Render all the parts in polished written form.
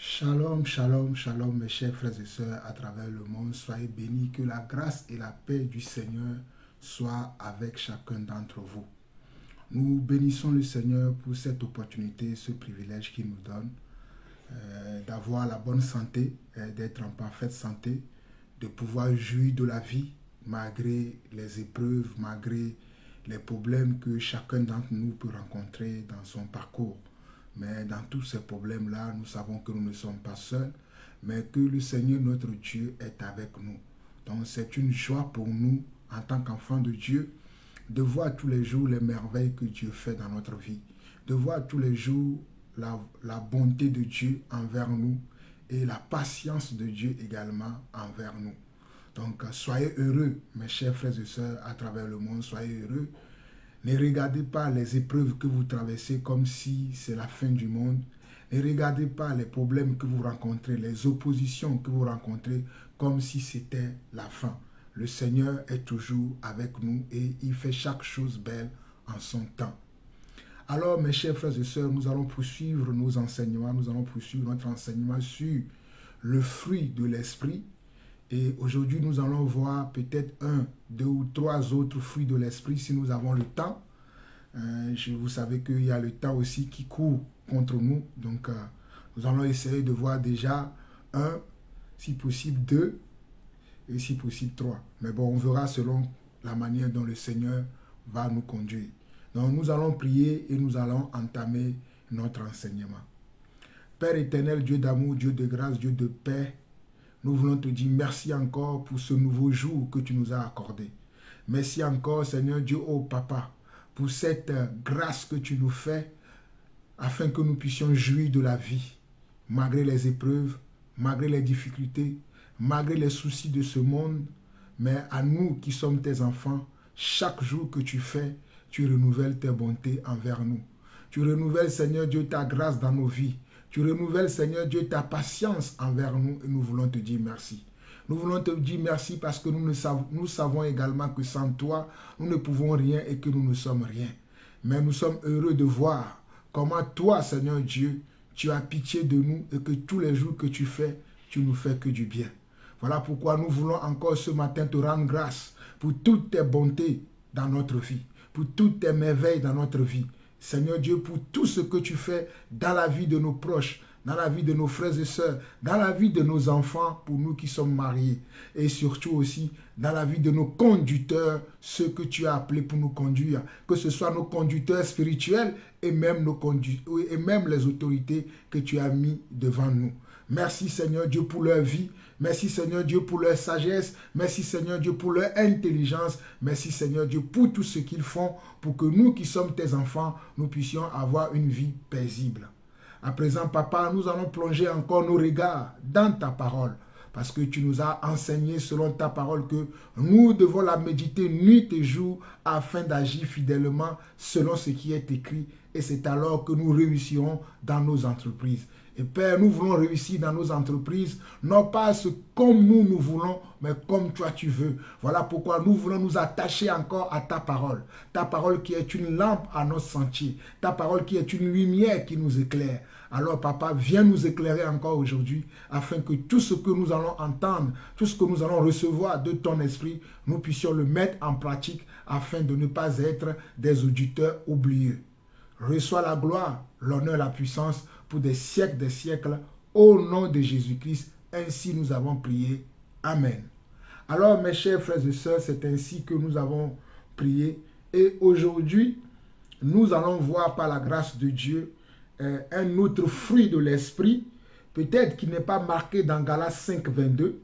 Shalom, shalom, shalom mes chers frères et sœurs à travers le monde. Soyez bénis, que la grâce et la paix du Seigneur soient avec chacun d'entre vous. Nous bénissons le Seigneur pour cette opportunité, ce privilège qu'il nous donne d'avoir la bonne santé, d'être en parfaite santé, de pouvoir jouir de la vie malgré les épreuves, malgré les problèmes que chacun d'entre nous peut rencontrer dans son parcours. Mais dans tous ces problèmes-là, nous savons que nous ne sommes pas seuls, mais que le Seigneur notre Dieu est avec nous. Donc c'est une joie pour nous, en tant qu'enfants de Dieu, de voir tous les jours les merveilles que Dieu fait dans notre vie, de voir tous les jours la bonté de Dieu envers nous et la patience de Dieu également envers nous. Donc soyez heureux, mes chers frères et sœurs à travers le monde, soyez heureux. Ne regardez pas les épreuves que vous traversez comme si c'est la fin du monde. Ne regardez pas les problèmes que vous rencontrez, les oppositions que vous rencontrez comme si c'était la fin. Le Seigneur est toujours avec nous et il fait chaque chose belle en son temps. Alors, mes chers frères et sœurs, nous allons poursuivre nos enseignements. Nous allons poursuivre notre enseignement sur le fruit de l'esprit. Et aujourd'hui, nous allons voir peut-être un, deux ou trois autres fruits de l'esprit si nous avons le temps. Vous savez qu'il y a le temps aussi qui court contre nous. Donc, nous allons essayer de voir déjà un, si possible deux, et si possible trois. Mais bon, on verra selon la manière dont le Seigneur va nous conduire. Donc, nous allons prier et nous allons entamer notre enseignement. Père éternel, Dieu d'amour, Dieu de grâce, Dieu de paix, nous voulons te dire merci encore pour ce nouveau jour que tu nous as accordé. Merci encore, Seigneur Dieu, oh Papa, pour cette grâce que tu nous fais afin que nous puissions jouir de la vie, malgré les épreuves, malgré les difficultés, malgré les soucis de ce monde. Mais à nous qui sommes tes enfants, chaque jour que tu fais, tu renouvelles tes bontés envers nous. Tu renouvelles, Seigneur Dieu, ta grâce dans nos vies. Tu renouvelles, Seigneur Dieu, ta patience envers nous et nous voulons te dire merci. Nous voulons te dire merci parce que nous savons également que sans toi, nous ne pouvons rien et que nous ne sommes rien. Mais nous sommes heureux de voir comment toi, Seigneur Dieu, tu as pitié de nous et que tous les jours que tu fais, tu nous fais que du bien. Voilà pourquoi nous voulons encore ce matin te rendre grâce pour toutes tes bontés dans notre vie, pour toutes tes merveilles dans notre vie. Seigneur Dieu, pour tout ce que tu fais dans la vie de nos proches, dans la vie de nos frères et sœurs, dans la vie de nos enfants, pour nous qui sommes mariés, et surtout aussi dans la vie de nos conducteurs, ceux que tu as appelés pour nous conduire, que ce soit nos conducteurs spirituels et même les autorités que tu as mis devant nous. Merci Seigneur Dieu pour leur vie. Merci Seigneur Dieu pour leur sagesse. Merci Seigneur Dieu pour leur intelligence. Merci Seigneur Dieu pour tout ce qu'ils font pour que nous qui sommes tes enfants, nous puissions avoir une vie paisible. À présent, Papa, nous allons plonger encore nos regards dans ta parole. Parce que tu nous as enseigné selon ta parole que nous devons la méditer nuit et jour afin d'agir fidèlement selon ce qui est écrit. Et c'est alors que nous réussirons dans nos entreprises. Et Père, nous voulons réussir dans nos entreprises, non pas comme nous voulons, mais comme toi tu veux. Voilà pourquoi nous voulons nous attacher encore à ta parole qui est une lampe à notre sentier, ta parole qui est une lumière qui nous éclaire. Alors Papa, viens nous éclairer encore aujourd'hui, afin que tout ce que nous allons entendre, tout ce que nous allons recevoir de ton esprit, nous puissions le mettre en pratique, afin de ne pas être des auditeurs oublieux. Reçois la gloire, l'honneur, la puissance pour des siècles, au nom de Jésus-Christ. Ainsi nous avons prié. Amen. Alors mes chers frères et sœurs, c'est ainsi que nous avons prié. Et aujourd'hui, nous allons voir par la grâce de Dieu un autre fruit de l'esprit, peut-être qui n'est pas marqué dans Galates 5, 22.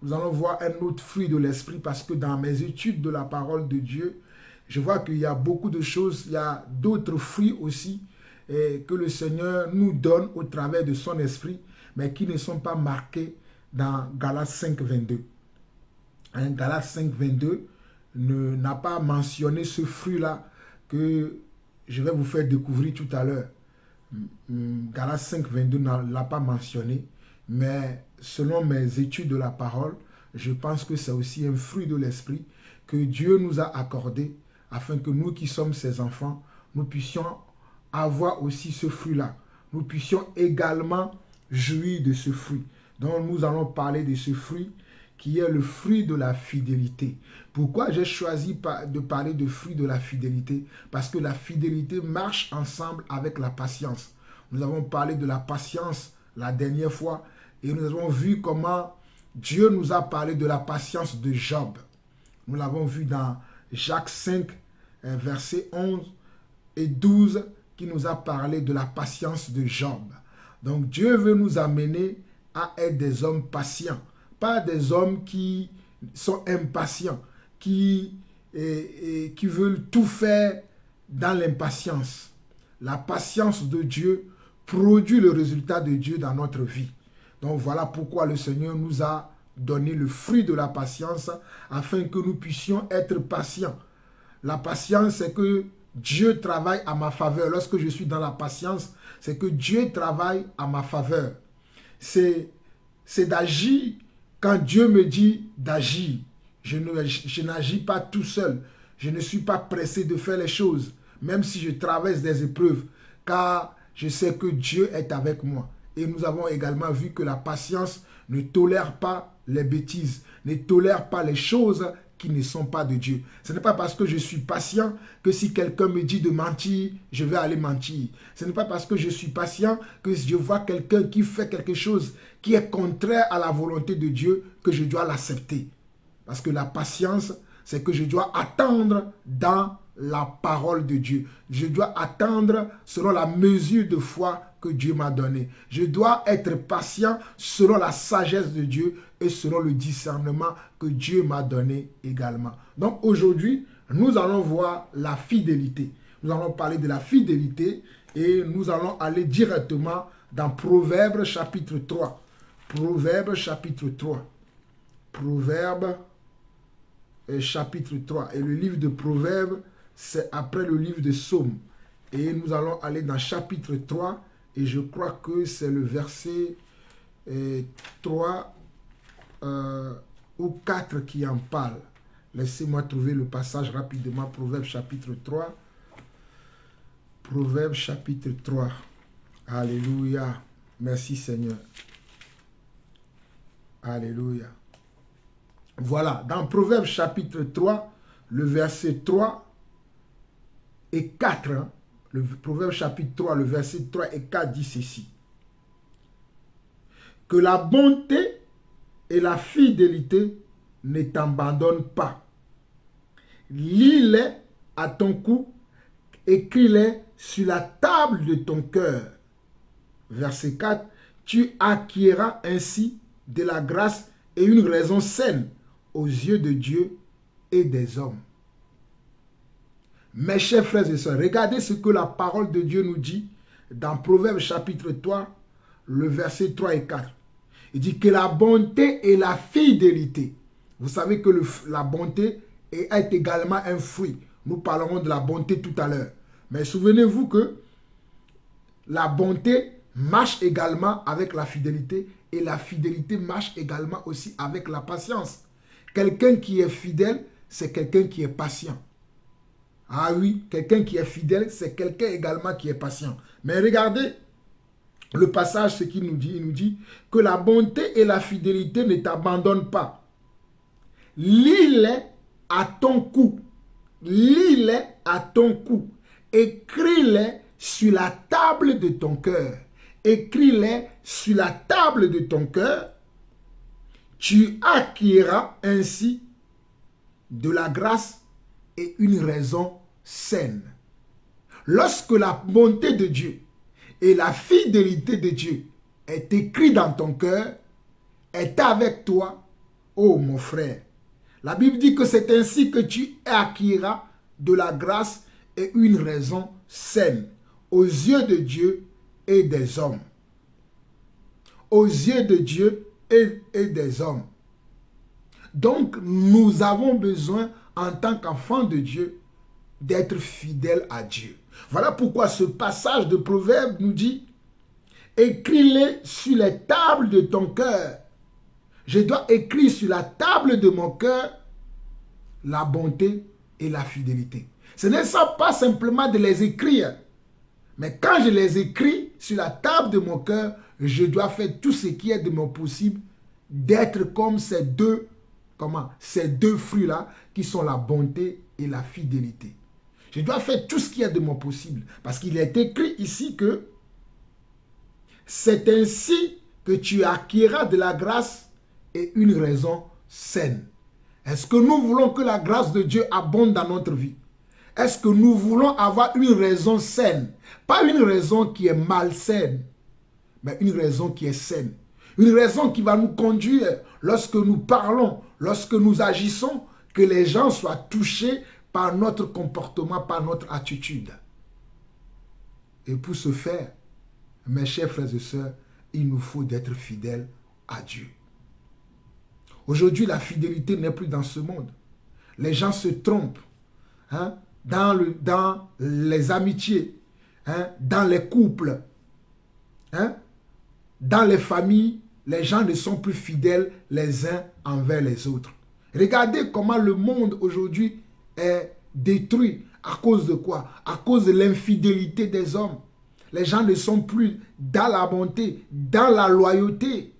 Nous allons voir un autre fruit de l'esprit parce que dans mes études de la parole de Dieu, je vois qu'il y a beaucoup de choses, il y a d'autres fruits aussi que le Seigneur nous donne au travers de son esprit, mais qui ne sont pas marqués dans Galates 5, 22. Galates 5, 22 n'a pas mentionné ce fruit-là que je vais vous faire découvrir tout à l'heure. Galates 5, 22 ne l'a pas mentionné, mais selon mes études de la parole, je pense que c'est aussi un fruit de l'esprit que Dieu nous a accordé afin que nous qui sommes ses enfants, nous puissions avoir aussi ce fruit-là. Nous puissions également jouir de ce fruit. Donc nous allons parler de ce fruit qui est le fruit de la fidélité. Pourquoi j'ai choisi de parler de fruit de la fidélité? Parce que la fidélité marche ensemble avec la patience. Nous avons parlé de la patience la dernière fois et nous avons vu comment Dieu nous a parlé de la patience de Job. Nous l'avons vu dans Jacques 5, versets 11 et 12, qui nous a parlé de la patience de Job. Donc Dieu veut nous amener à être des hommes patients, pas des hommes qui sont impatients, qui veulent tout faire dans l'impatience. La patience de Dieu produit le résultat de Dieu dans notre vie. Donc voilà pourquoi le Seigneur nous a donné le fruit de la patience afin que nous puissions être patients. La patience, c'est que Dieu travaille à ma faveur. Lorsque je suis dans la patience, c'est que Dieu travaille à ma faveur. C'est d'agir quand Dieu me dit d'agir. Je n'agis pas tout seul. Je ne suis pas pressé de faire les choses, même si je traverse des épreuves, car je sais que Dieu est avec moi. Et nous avons également vu que la patience ne tolère pas les bêtises, ne tolère pas les choses qui ne sont pas de Dieu. Ce n'est pas parce que je suis patient que si quelqu'un me dit de mentir, je vais aller mentir. Ce n'est pas parce que je suis patient que si je vois quelqu'un qui fait quelque chose qui est contraire à la volonté de Dieu, que je dois l'accepter. Parce que la patience, c'est que je dois attendre dans la parole de Dieu. Je dois attendre selon la mesure de foi que Dieu m'a donnée. Je dois être patient selon la sagesse de Dieu et selon le discernement que Dieu m'a donné également. Donc aujourd'hui, nous allons voir la fidélité. Nous allons parler de la fidélité et nous allons aller directement dans Proverbes chapitre 3. Proverbes chapitre 3. Proverbes chapitre 3. Et le livre de Proverbes, c'est après le livre de Psaumes. Et nous allons aller dans chapitre 3. Et je crois que c'est le verset 3 ou 4 qui en parle. Laissez-moi trouver le passage rapidement. Proverbes chapitre 3. Proverbes chapitre 3. Alléluia. Merci Seigneur. Alléluia. Voilà, dans Proverbes chapitre 3, le verset 3 et 4, le Proverbe chapitre 3, le verset 3 et 4 dit ceci. Que la bonté et la fidélité ne t'abandonnent pas. Lis-les à ton cou, écris-les sur la table de ton cœur. Verset 4. Tu acquerras ainsi de la grâce et une raison saine aux yeux de Dieu et des hommes. Mes chers frères et sœurs, regardez ce que la parole de Dieu nous dit dans Proverbes chapitre 3, le verset 3 et 4. Il dit que la bonté et la fidélité. Vous savez que la bonté est également un fruit. Nous parlerons de la bonté tout à l'heure. Mais souvenez-vous que la bonté marche également avec la fidélité et la fidélité marche également aussi avec la patience. Quelqu'un qui est fidèle, c'est quelqu'un qui est patient. Ah oui, quelqu'un qui est fidèle, c'est quelqu'un également qui est patient. Mais regardez le passage, ce qu'il nous dit. Il nous dit que la bonté et la fidélité ne t'abandonnent pas. Lis-les à ton cou. Lis-les à ton cou. Écris-les sur la table de ton cœur. Écris-les sur la table de ton cœur. Tu acquerras ainsi de la grâce et une raison saine. Lorsque la bonté de Dieu et la fidélité de Dieu est écrite dans ton cœur, est avec toi, oh mon frère. La Bible dit que c'est ainsi que tu acquerras de la grâce et une raison saine aux yeux de Dieu et des hommes. Aux yeux de Dieu et des hommes. Donc, nous avons besoin, en tant qu'enfants de Dieu, d'être fidèles à Dieu. Voilà pourquoi ce passage de Proverbe nous dit « Écris-les sur les tables de ton cœur. » Je dois écrire sur la table de mon cœur la bonté et la fidélité. Ce n'est pas simplement de les écrire, Mais quand je les écris sur la table de mon cœur, je dois faire tout ce qui est de mon possible d'être comme ces deux fruits-là qui sont la bonté et la fidélité. Je dois faire tout ce qui est de mon possible. Parce qu'il est écrit ici que c'est ainsi que tu acquéras de la grâce et une raison saine. Est-ce que nous voulons que la grâce de Dieu abonde dans notre vie? Est-ce que nous voulons avoir une raison saine? Pas une raison qui est malsaine, mais une raison qui est saine. Une raison qui va nous conduire, lorsque nous parlons, lorsque nous agissons, que les gens soient touchés par notre comportement, par notre attitude. Et pour ce faire, mes chers frères et sœurs, il nous faut d'être fidèles à Dieu. Aujourd'hui, la fidélité n'est plus dans ce monde. Les gens se trompent dans les amitiés, dans les couples, dans les familles. Les gens ne sont plus fidèles les uns envers les autres. Regardez comment le monde aujourd'hui est détruit. À cause de quoi? À cause de l'infidélité des hommes. Les gens ne sont plus dans la bonté, dans la loyauté.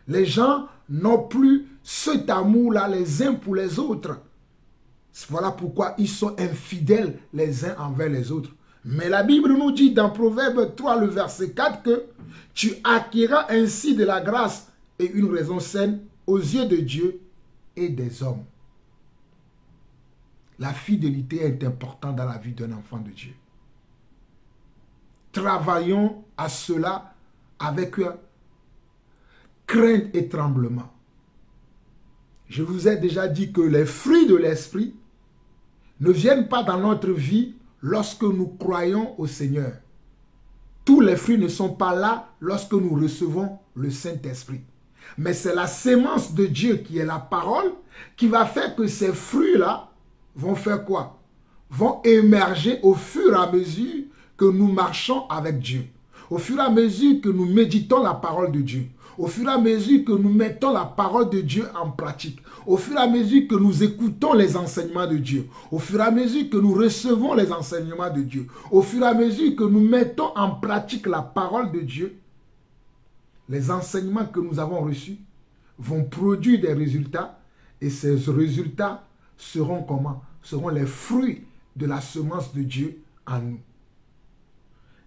Les gens n'ont plus cet amour-là les uns pour les autres. Voilà pourquoi ils sont infidèles les uns envers les autres. Mais la Bible nous dit dans Proverbe 3, le verset 4, que tu acquéras ainsi de la grâce et une raison saine aux yeux de Dieu et des hommes. La fidélité est importante dans la vie d'un enfant de Dieu. Travaillons à cela avec crainte et tremblement. Je vous ai déjà dit que les fruits de l'esprit ne viennent pas dans notre vie lorsque nous croyons au Seigneur. Tous les fruits ne sont pas là lorsque nous recevons le Saint-Esprit. Mais c'est la sémence de Dieu qui est la parole qui va faire que ces fruits-là vont faire quoi? Vont émerger au fur et à mesure que nous marchons avec Dieu. Au fur et à mesure que nous méditons la parole de Dieu. Au fur et à mesure que nous mettons la parole de Dieu en pratique. Au fur et à mesure que nous écoutons les enseignements de Dieu. Au fur et à mesure que nous recevons les enseignements de Dieu. Au fur et à mesure que nous mettons en pratique la parole de Dieu. Les enseignements que nous avons reçus vont produire des résultats. Et ces résultats seront comment? Seront les fruits de la semence de Dieu en nous.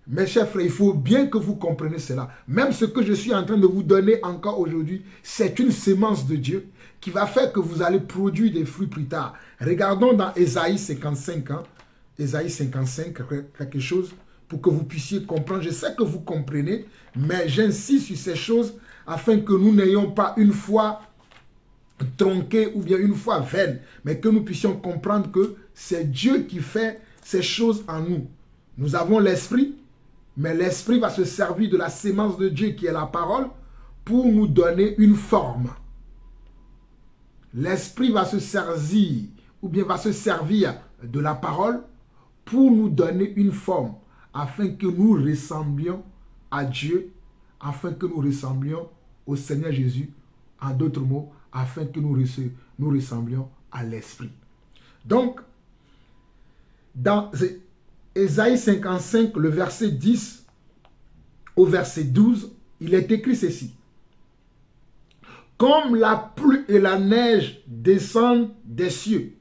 Mes chers frères, il faut bien que vous compreniez cela. Même ce que je suis en train de vous donner encore aujourd'hui, c'est une sémence de Dieu qui va faire que vous allez produire des fruits plus tard. Regardons dans Ésaïe 55, Ésaïe 55, quelque chose pour que vous puissiez comprendre. Je sais que vous comprenez, mais j'insiste sur ces choses afin que nous n'ayons pas une foi tronquée ou bien une foi vaine, mais que nous puissions comprendre que c'est Dieu qui fait ces choses en nous. Nous avons l'esprit, mais l'esprit va se servir de la sémence de Dieu qui est la parole pour nous donner une forme. L'esprit va se servir ou bien va se servir de la parole pour nous donner une forme afin que nous ressemblions à Dieu, afin que nous ressemblions au Seigneur Jésus, en d'autres mots, afin que nous ressemblions à l'esprit. Donc, dans Ésaïe 55, le verset 10 au verset 12, il est écrit ceci. Comme la pluie et la neige descendent des cieux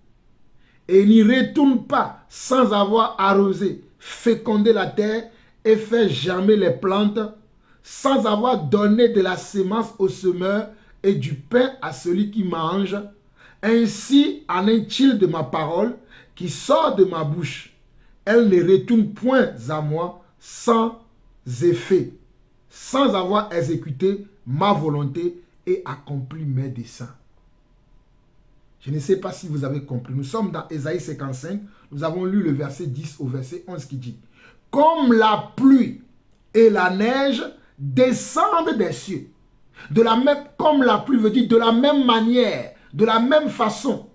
et n'y retournent pas sans avoir arrosé, fécondé la terre et fait germer les plantes, sans avoir donné de la sémence au semeur et du pain à celui qui mange, ainsi en est-il de ma parole qui sort de ma bouche. Elle ne retourne point à moi sans effet, sans avoir exécuté ma volonté et accompli mes desseins. Je ne sais pas si vous avez compris. Nous sommes dans Ésaïe 55. Nous avons lu le verset 10 au verset 11 qui dit « Comme la pluie et la neige descendent des cieux. » Comme la pluie veut dire de la même manière, de la même façon.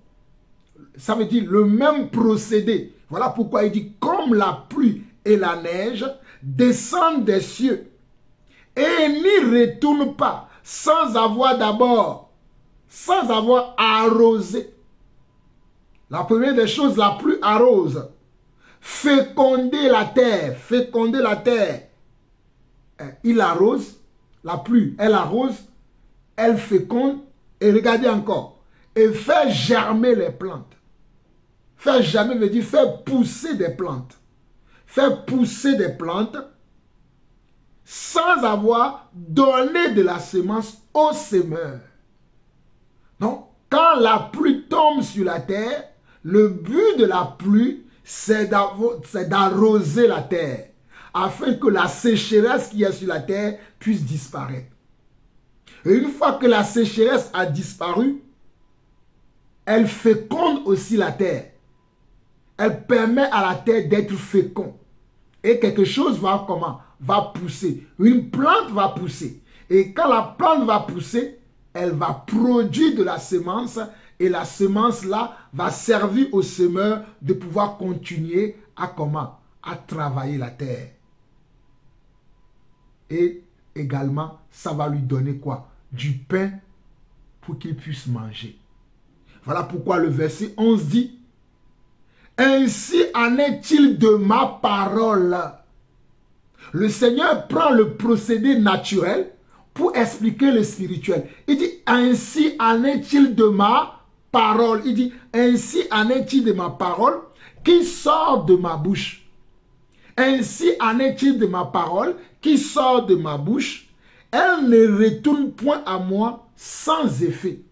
Ça veut dire le même procédé. Voilà pourquoi il dit comme la pluie et la neige descendent des cieux et n'y retournent pas sans avoir arrosé. La première des choses, la pluie arrose. féconder la terre, féconder la terre. Il arrose, la pluie, elle arrose, elle féconde, et regardez encore, et fait germer les plantes. Faire germer veut dire faire pousser des plantes. Faire pousser des plantes sans avoir donné de la semence au semeur. Donc, quand la pluie tombe sur la terre, le but de la pluie, c'est d'arroser la terre, afin que la sécheresse qui est sur la terre puisse disparaître. Et une fois que la sécheresse a disparu, elle féconde aussi la terre. Elle permet à la terre d'être féconde. Et quelque chose va comment? Va pousser. Une plante va pousser. Et quand la plante va pousser, elle va produire de la semence. Et la semence là va servir au semeur de pouvoir continuer à comment? À travailler la terre. Et également, ça va lui donner quoi? Du pain pour qu'il puisse manger. Voilà pourquoi le verset 11 dit: ainsi en est-il de ma parole. Le Seigneur prend le procédé naturel pour expliquer le spirituel. Il dit, ainsi en est-il de ma parole. Il dit, ainsi en est-il de ma parole qui sort de ma bouche. Ainsi en est-il de ma parole qui sort de ma bouche. Elle ne retourne point à moi sans effet.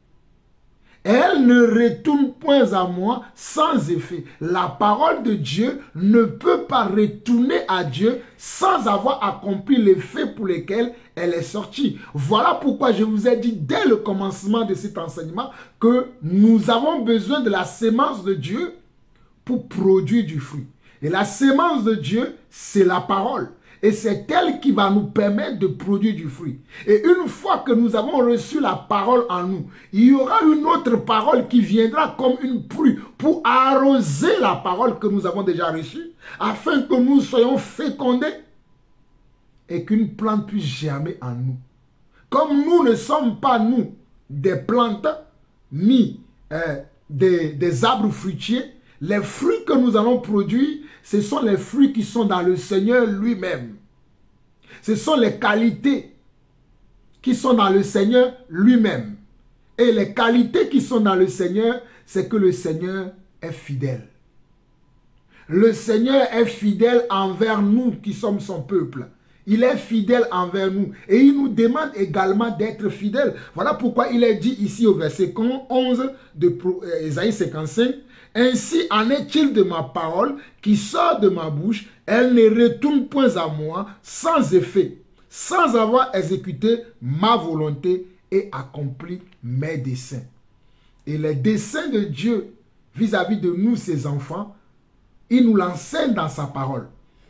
Elle ne retourne point à moi sans effet. La parole de Dieu ne peut pas retourner à Dieu sans avoir accompli l'effet pour lequel elle est sortie. Voilà pourquoi je vous ai dit dès le commencement de cet enseignement que nous avons besoin de la sémence de Dieu pour produire du fruit. Et la sémence de Dieu, c'est la parole. Et c'est elle qui va nous permettre de produire du fruit. Et une fois que nous avons reçu la parole en nous, il y aura une autre parole qui viendra comme une pluie pour arroser la parole que nous avons déjà reçue, afin que nous soyons fécondés et qu'une plante puisse germer en nous. Comme nous ne sommes pas, nous, des plantes, ni des arbres fruitiers, les fruits que nous allons produire, ce sont les fruits qui sont dans le Seigneur lui-même. Ce sont les qualités qui sont dans le Seigneur lui-même. Et les qualités qui sont dans le Seigneur, c'est que le Seigneur est fidèle. Le Seigneur est fidèle envers nous qui sommes son peuple. Il est fidèle envers nous. Et il nous demande également d'être fidèles. Voilà pourquoi il est dit ici au verset 11 de Ésaïe 55. Ainsi en est-il de ma parole qui sort de ma bouche, elle ne retourne point à moi sans effet, sans avoir exécuté ma volonté et accompli mes desseins. Et les desseins de Dieu vis-à-vis de nous, ses enfants, il nous l'enseigne dans sa parole.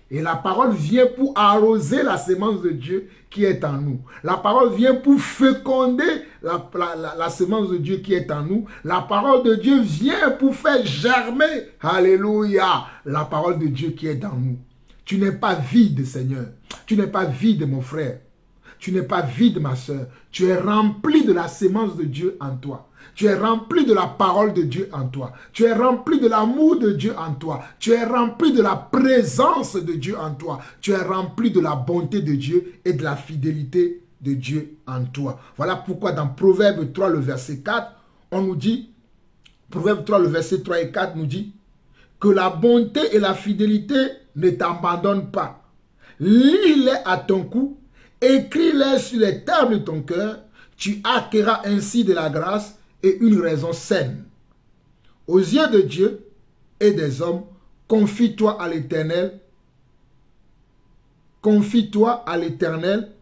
Et la parole vient pour arroser la semence de Dieu qui est en nous. La parole vient pour féconder la semence de Dieu qui est en nous. La parole de Dieu vient pour faire germer, alléluia, la parole de Dieu qui est en nous. Tu n'es pas vide, Seigneur. Tu n'es pas vide, mon frère. Tu n'es pas vide, ma soeur. Tu es rempli de la semence de Dieu en toi. Tu es rempli de la parole de Dieu en toi. Tu es rempli de l'amour de Dieu en toi. Tu es rempli de la présence de Dieu en toi. Tu es rempli de la bonté de Dieu et de la fidélité de Dieu en toi. Voilà pourquoi dans Proverbe 3, le verset 4, on nous dit, Proverbe 3, le verset 3 et 4 nous dit, que la bonté et la fidélité ne t'abandonnent pas. Lis-les à ton cou, écris-les sur les tables de ton cœur, tu acquerras ainsi de la grâce et une raison saine. Aux yeux de Dieu et des hommes, confie-toi à l'Éternel. Confie-toi à l'Éternel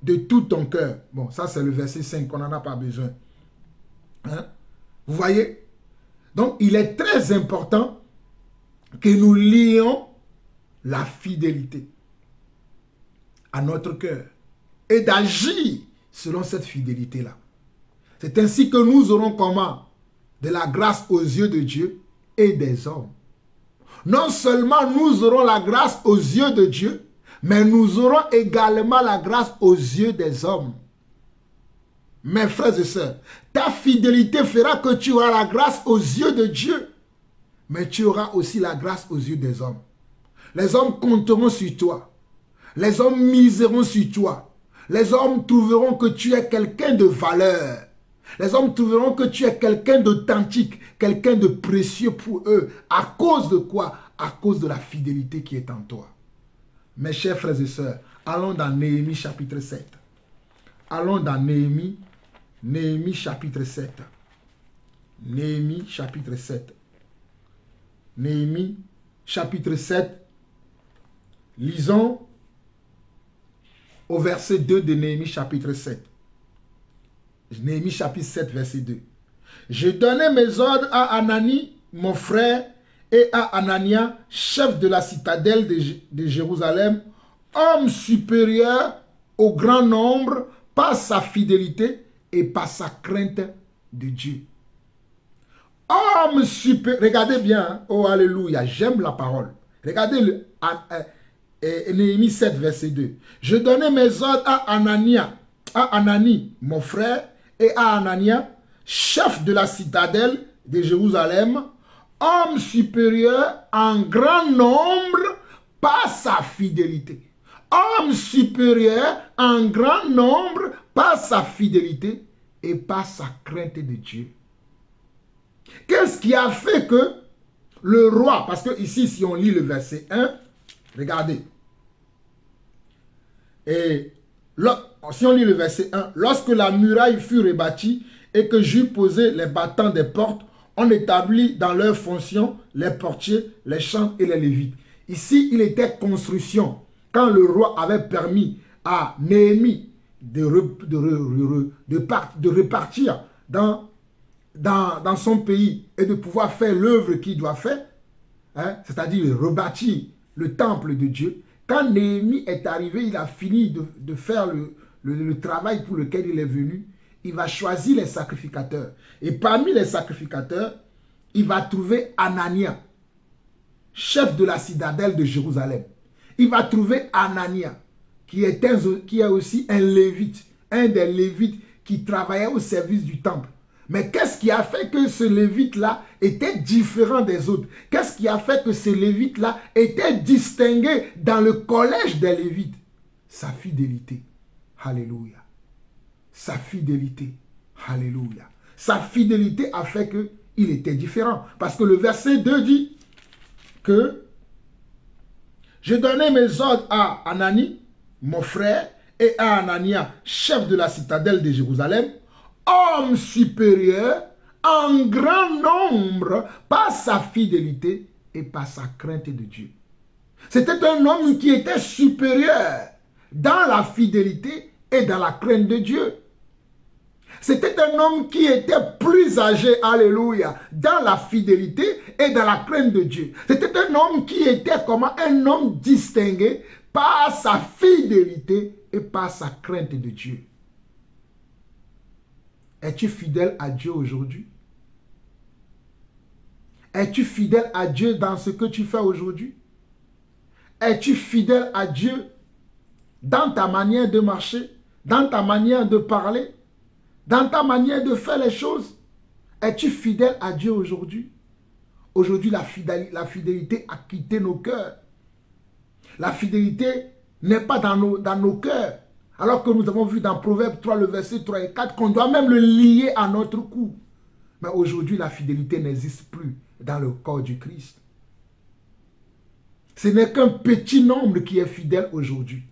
de tout ton cœur. Bon, ça c'est le verset 5, on n'en a pas besoin. Hein? Vous voyez? Donc, il est très important que nous lions la fidélité à notre cœur et d'agir selon cette fidélité-là. C'est ainsi que nous aurons comment? De la grâce aux yeux de Dieu et des hommes. Non seulement nous aurons la grâce aux yeux de Dieu, mais nous aurons également la grâce aux yeux des hommes. Mes frères et sœurs, ta fidélité fera que tu auras la grâce aux yeux de Dieu. mais tu auras aussi la grâce aux yeux des hommes. Les hommes compteront sur toi. Les hommes miseront sur toi. Les hommes trouveront que tu es quelqu'un de valeur. Les hommes trouveront que tu es quelqu'un d'authentique, quelqu'un de précieux pour eux. À cause de quoi? À cause de la fidélité qui est en toi. Mes chers frères et sœurs, allons dans Néhémie chapitre 7. Allons dans Néhémie chapitre 7. Néhémie chapitre 7. Néhémie chapitre 7. Lisons au verset 2 de Néhémie chapitre 7. Néhémie chapitre 7 verset 2. Je donnai mes ordres à Anani, mon frère, et à Anania, chef de la citadelle de Jérusalem, homme supérieur au grand nombre par sa fidélité et par sa crainte de Dieu. Homme supérieur, regardez bien, hein? Oh alléluia, j'aime la parole. Regardez le Néhémie 7 verset 2. Je donnai mes ordres à Anani, mon frère, et à Anania, chef de la citadelle de Jérusalem, homme supérieur en grand nombre par sa fidélité. Homme supérieur en grand nombre par sa fidélité et par sa crainte de Dieu. Qu'est-ce qui a fait que le roi, parce que ici, si on lit le verset 1, regardez. Et si on lit le verset 1, lorsque la muraille fut rebâtie et que j'eus posé les battants des portes, on établit dans leurs fonctions les portiers, les chantres et les lévites. Ici, il était construction. Quand le roi avait permis à Néhémie de repartir dans son pays et de pouvoir faire l'œuvre qu'il doit faire, hein, c'est-à-dire rebâtir le temple de Dieu, quand Néhémie est arrivé, il a fini de faire le travail pour lequel il est venu, il va choisir les sacrificateurs. Et parmi les sacrificateurs, il va trouver Anania, chef de la citadelle de Jérusalem. Il va trouver Anania, qui est aussi un lévite, un des lévites qui travaillait au service du temple. Mais qu'est-ce qui a fait que ce lévite-là était différent des autres? Qu'est-ce qui a fait que ce lévite-là était distingué dans le collège des lévites? Sa fidélité. Alléluia. Sa fidélité. Alléluia. Sa fidélité a fait qu'il était différent. Parce que le verset 2 dit que je donnais mes ordres à Anani, mon frère, et à Anania, chef de la citadelle de Jérusalem, homme supérieur en grand nombre par sa fidélité et par sa crainte de Dieu. C'était un homme qui était supérieur dans la fidélité et dans la crainte de Dieu. C'était un homme qui était plus âgé, alléluia, dans la fidélité et dans la crainte de Dieu. C'était un homme qui était comme un homme distingué par sa fidélité et par sa crainte de Dieu. Es-tu fidèle à Dieu aujourd'hui? Es-tu fidèle à Dieu dans ce que tu fais aujourd'hui? Es-tu fidèle à Dieu dans ta manière de marcher, dans ta manière de parler, dans ta manière de faire les choses? Es-tu fidèle à Dieu aujourd'hui? Aujourd'hui, la fidélité a quitté nos cœurs. La fidélité n'est pas dans nos cœurs. Alors que nous avons vu dans Proverbe 3, le verset 3 et 4, qu'on doit même le lier à notre cou. Mais aujourd'hui, la fidélité n'existe plus dans le corps du Christ. Ce n'est qu'un petit nombre qui est fidèle aujourd'hui.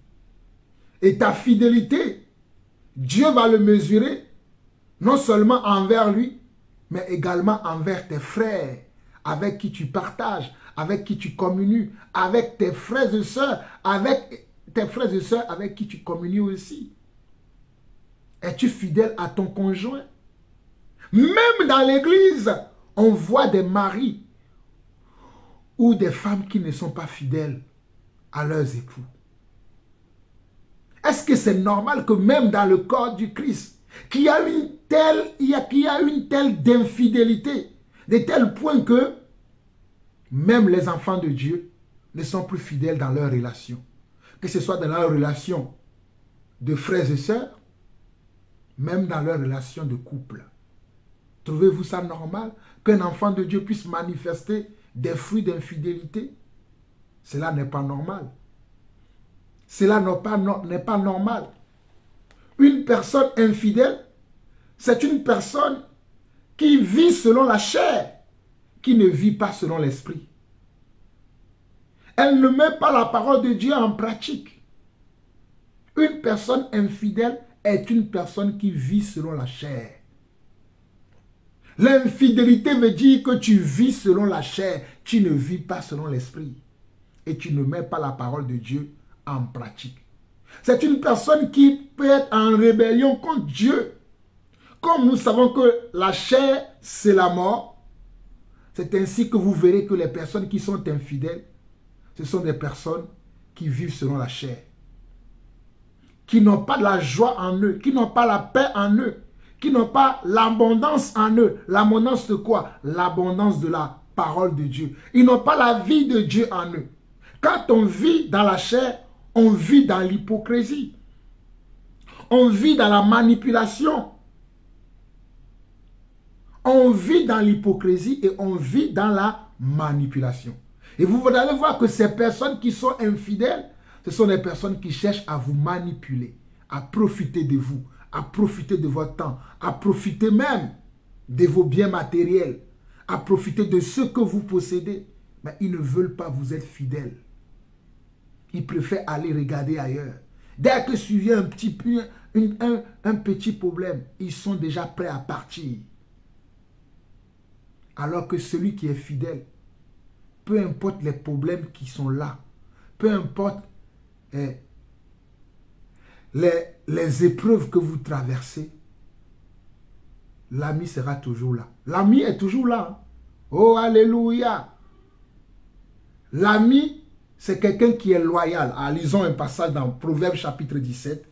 Et ta fidélité, Dieu va le mesurer, non seulement envers lui, mais également envers tes frères, avec qui tu partages, avec qui tu communies, avec tes frères et sœurs, avec qui tu communies aussi. Es-tu fidèle à ton conjoint? Même dans l'église, on voit des maris ou des femmes qui ne sont pas fidèles à leurs époux. Est-ce que c'est normal que même dans le corps du Christ, qu'il y a une telle d'infidélité, de tel point que même les enfants de Dieu ne sont plus fidèles dans leurs relations? Que ce soit dans leurs relations de frères et sœurs, même dans leurs relations de couple. Trouvez-vous ça normal qu'un enfant de Dieu puisse manifester des fruits d'infidélité, cela n'est pas normal. Cela n'est pas normal. Une personne infidèle, c'est une personne qui vit selon la chair, qui ne vit pas selon l'esprit. Elle ne met pas la parole de Dieu en pratique. Une personne infidèle est une personne qui vit selon la chair. L'infidélité veut dire que tu vis selon la chair, tu ne vis pas selon l'esprit. Et tu ne mets pas la parole de Dieu en pratique. C'est une personne qui peut être en rébellion contre Dieu. Comme nous savons que la chair, c'est la mort, c'est ainsi que vous verrez que les personnes qui sont infidèles, ce sont des personnes qui vivent selon la chair, qui n'ont pas de la joie en eux, qui n'ont pas la paix en eux, qui n'ont pas l'abondance en eux. L'abondance de quoi? L'abondance de la parole de Dieu. Ils n'ont pas la vie de Dieu en eux. Quand on vit dans la chair, on vit dans l'hypocrisie. On vit dans la manipulation. On vit dans l'hypocrisie et on vit dans la manipulation. Et vous allez voir que ces personnes qui sont infidèles, ce sont des personnes qui cherchent à vous manipuler, à profiter de vous, à profiter de votre temps, à profiter même de vos biens matériels, à profiter de ce que vous possédez. Mais ils ne veulent pas vous être fidèles. Ils préfèrent aller regarder ailleurs. Dès que survient un petit problème, ils sont déjà prêts à partir. Alors que celui qui est fidèle, peu importe les problèmes qui sont là, peu importe les épreuves que vous traversez, l'ami sera toujours là. L'ami est toujours là. Oh, alléluia. L'ami, c'est quelqu'un qui est loyal. Ah, lisons un passage dans Proverbe chapitre 17.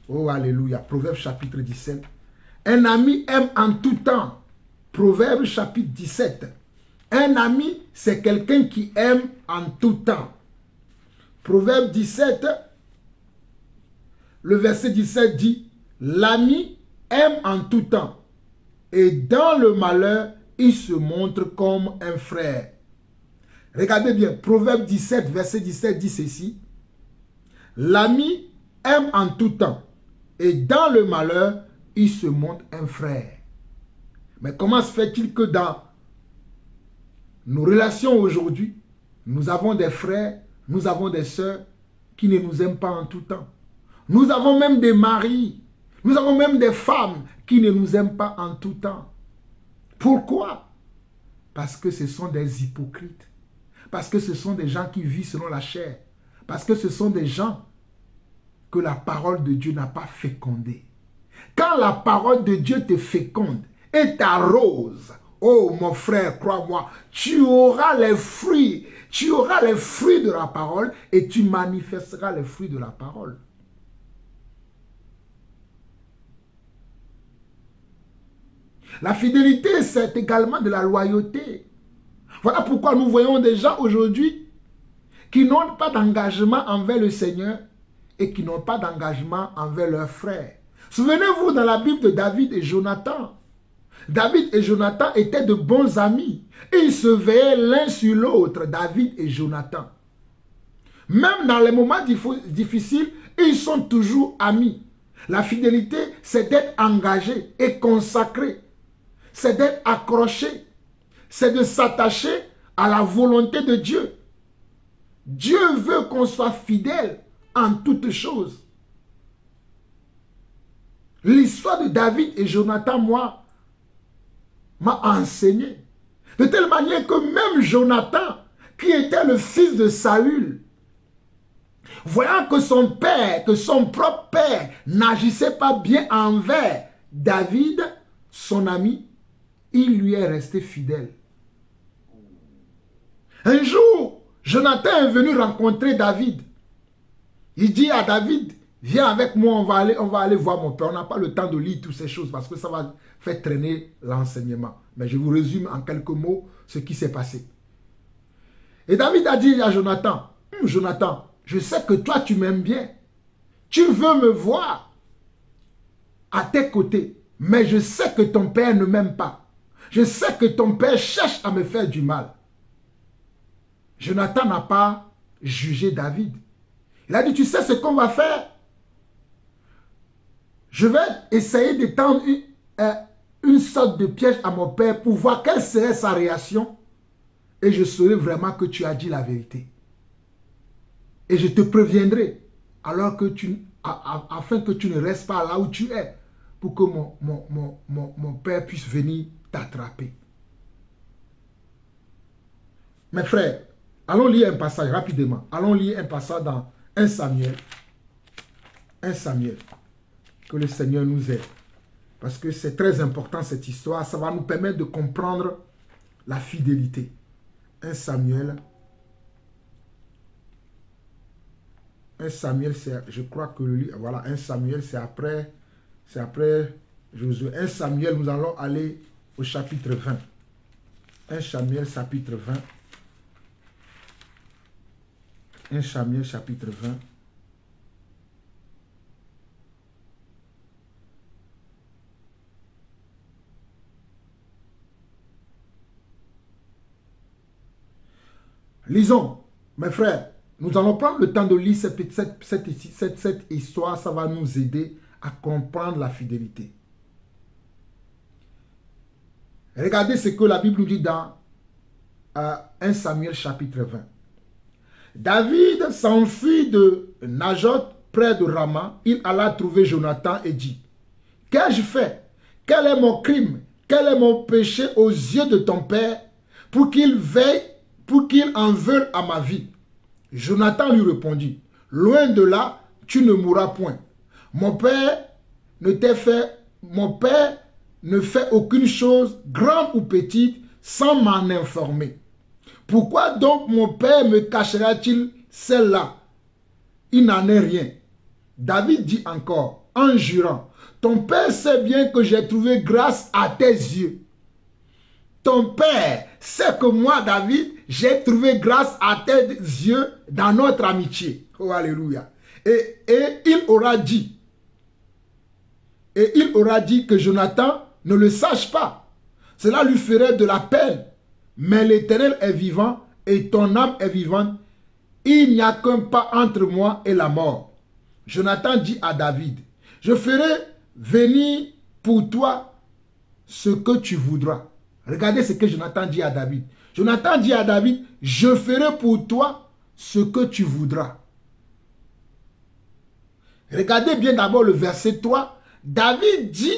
Oh, alléluia. Proverbe chapitre 17. Un ami aime en tout temps. Proverbe chapitre 17. Un ami, c'est quelqu'un qui aime en tout temps. Proverbe 17, le verset 17 dit, l'ami aime en tout temps, et dans le malheur, il se montre comme un frère. Regardez bien, Proverbe 17, verset 17 dit ceci, l'ami aime en tout temps, et dans le malheur, il se montre un frère. Mais comment se fait-il que dans nos relations aujourd'hui, nous avons des frères, nous avons des sœurs qui ne nous aiment pas en tout temps. Nous avons même des maris, nous avons même des femmes qui ne nous aiment pas en tout temps. Pourquoi? Parce que ce sont des hypocrites. Parce que ce sont des gens qui vivent selon la chair. Parce que ce sont des gens que la parole de Dieu n'a pas fécondé. Quand la parole de Dieu te féconde et t'arrose, oh mon frère, crois-moi, tu auras les fruits de la parole et tu manifesteras les fruits de la parole. La fidélité, c'est également de la loyauté. Voilà pourquoi nous voyons des gens aujourd'hui qui n'ont pas d'engagement envers le Seigneur et qui n'ont pas d'engagement envers leurs frères. Souvenez-vous dans la Bible de David et Jonathan. David et Jonathan étaient de bons amis. Et ils se veillaient l'un sur l'autre, David et Jonathan. Même dans les moments difficiles, ils sont toujours amis. La fidélité, c'est d'être engagé et consacré. C'est d'être accroché. C'est de s'attacher à la volonté de Dieu. Dieu veut qu'on soit fidèle en toutes choses. L'histoire de David et Jonathan, moi, m'a enseigné. De telle manière que même Jonathan, qui était le fils de Saül, voyant que son père, que son propre père, n'agissait pas bien envers David, son ami, il lui est resté fidèle. Un jour, Jonathan est venu rencontrer David. Il dit à David, viens avec moi, on va aller voir mon père. On n'a pas le temps de lire toutes ces choses parce que ça va faire traîner l'enseignement. Mais je vous résume en quelques mots ce qui s'est passé. Et David a dit à Jonathan, Jonathan, je sais que toi tu m'aimes bien. Tu veux me voir à tes côtés. Mais je sais que ton père ne m'aime pas. Je sais que ton père cherche à me faire du mal. Jonathan n'a pas jugé David. Il a dit, tu sais ce qu'on va faire? Je vais essayer de tendre une sorte de piège à mon père pour voir quelle serait sa réaction. Et je saurai vraiment que tu as dit la vérité. Et je te préviendrai alors que afin que tu ne restes pas là où tu es pour que mon père puisse venir t'attraper. Mes frères, allons lire un passage rapidement. Allons lire un passage dans 1 Samuel. 1 Samuel. Que le Seigneur nous aide. Parce que c'est très important cette histoire. Ça va nous permettre de comprendre la fidélité. 1 Samuel. 1 Samuel, je crois que le livre, voilà, 1 Samuel, c'est après Josué. 1 Samuel, nous allons aller au chapitre 20. 1 Samuel, chapitre 20. 1 Samuel, chapitre 20. Lisons, mes frères. Nous allons prendre le temps de lire cette histoire. Ça va nous aider à comprendre la fidélité. Regardez ce que la Bible nous dit dans 1 Samuel chapitre 20. David s'enfuit de Najoth près de Rama. Il alla trouver Jonathan et dit, « Qu'ai-je fait? Quel est mon crime? Quel est mon péché aux yeux de ton père pour qu'il en veuille à ma vie? » Jonathan lui répondit, « Loin de là, tu ne mourras point. Mon père ne fait aucune chose, grande ou petite, sans m'en informer. Pourquoi donc mon père me cachera-t-il celle-là? Il n'en est rien. » David dit encore, en jurant, « Ton père sait bien que j'ai trouvé grâce à tes yeux. » Ton père sait que moi, David, j'ai trouvé grâce à tes yeux dans notre amitié. Oh, alléluia. Et il aura dit que Jonathan ne le sache pas. Cela lui ferait de la peine. Mais l'Éternel est vivant et ton âme est vivante. Il n'y a qu'un pas entre moi et la mort. Jonathan dit à David, « Je ferai venir pour toi ce que tu voudras. » Regardez ce que Jonathan dit à David. Jonathan dit à David, « Je ferai pour toi ce que tu voudras. » Regardez bien d'abord le verset 3. David dit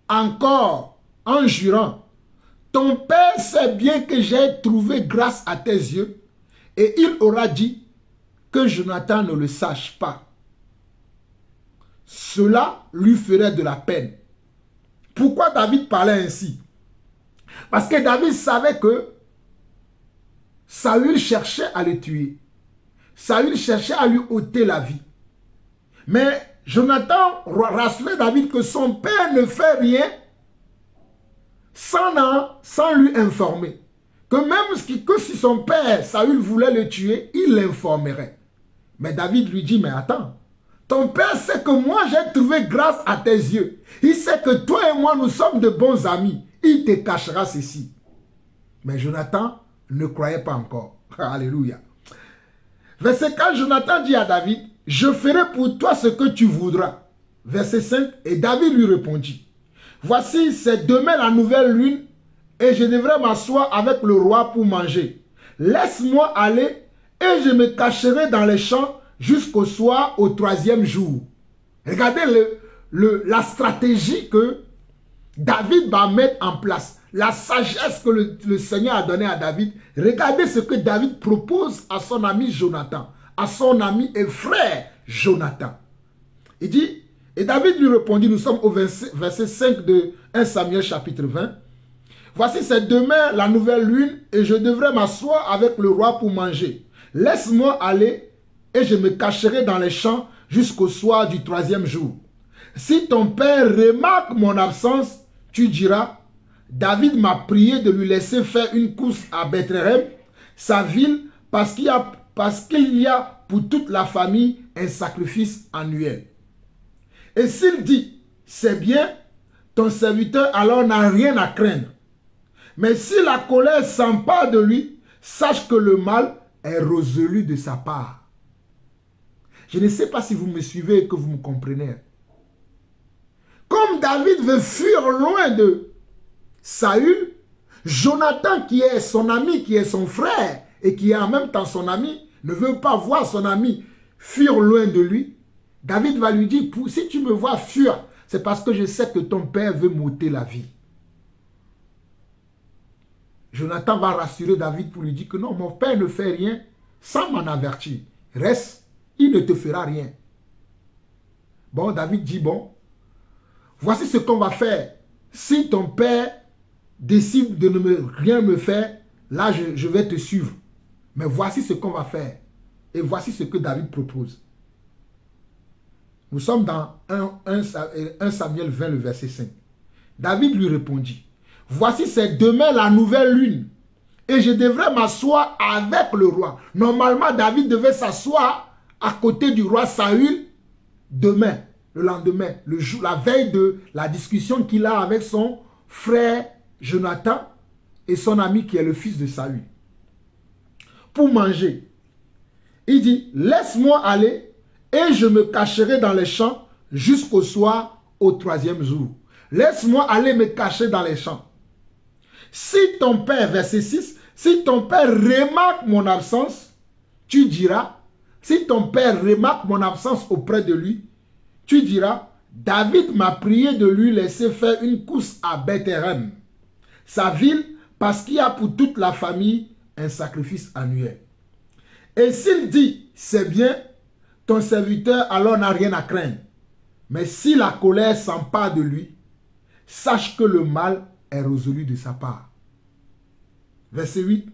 encore en jurant, « Ton père sait bien que j'ai trouvé grâce à tes yeux. » Et il aura dit que Jonathan ne le sache pas. Cela lui ferait de la peine. Pourquoi David parlait ainsi? Parce que David savait que Saül cherchait à le tuer. Saül cherchait à lui ôter la vie. Mais Jonathan rassurait David que son père ne fait rien sans lui informer. Que même que si son père, Saül, voulait le tuer, il l'informerait. Mais David lui dit, mais attends, ton père sait que moi j'ai trouvé grâce à tes yeux. Il sait que toi et moi nous sommes de bons amis. Il te cachera ceci. Mais Jonathan ne croyait pas encore. Alléluia. Verset 4, Jonathan dit à David, « Je ferai pour toi ce que tu voudras. » Verset 5, et David lui répondit, « Voici, c'est demain la nouvelle lune, et je devrais m'asseoir avec le roi pour manger. Laisse-moi aller, et je me cacherai dans les champs jusqu'au soir, au 3e jour. » Regardez la stratégie que David va mettre en place. La sagesse que le Seigneur a donnée à David. Regardez ce que David propose à son ami Jonathan, à son ami et frère Jonathan. Il dit, et David lui répondit, nous sommes au verset 5 de 1 Samuel chapitre 20. Voici, c'est demain la nouvelle lune et je devrais m'asseoir avec le roi pour manger. Laisse-moi aller et je me cacherai dans les champs jusqu'au soir du 3e jour. Si ton père remarque mon absence, tu diras, David m'a prié de lui laisser faire une course à Bethléem, sa ville, parce qu'il y a pour toute la famille un sacrifice annuel. Et s'il dit, c'est bien, ton serviteur alors n'a rien à craindre. Mais si la colère s'empare de lui, sache que le mal est résolu de sa part. Je ne sais pas si vous me suivez et que vous me comprenez. Comme David veut fuir loin de Saül, Jonathan, qui est son ami, qui est son frère et qui est en même temps son ami, ne veut pas voir son ami fuir loin de lui. David va lui dire, si tu me vois fuir, c'est parce que je sais que ton père veut m'ôter la vie. Jonathan va rassurer David pour lui dire que non, mon père ne fait rien sans m'en avertir. Reste, il ne te fera rien. Bon, David dit, bon, voici ce qu'on va faire. Si ton père décide de ne rien me faire, là, je vais te suivre. Mais voici ce qu'on va faire. Et voici ce que David propose. Nous sommes dans 1 Samuel 20, le verset 5. David lui répondit, voici c'est demain la nouvelle lune, et je devrais m'asseoir avec le roi. Normalement, David devait s'asseoir à côté du roi Saül demain, le lendemain, la veille de la discussion qu'il a avec son frère Jonathan et son ami qui est le fils de Saül. Pour manger, il dit, laisse-moi aller et je me cacherai dans les champs jusqu'au soir, au 3e jour. Laisse-moi aller me cacher dans les champs. Si ton père, verset 6, si ton père remarque mon absence, tu diras, si ton père remarque mon absence auprès de lui, tu diras, David m'a prié de lui laisser faire une course à Bethléem, sa ville, parce qu'il y a pour toute la famille un sacrifice annuel. Et s'il dit, c'est bien, ton serviteur alors n'a rien à craindre. Mais si la colère s'empare de lui, sache que le mal est résolu de sa part. Verset 8.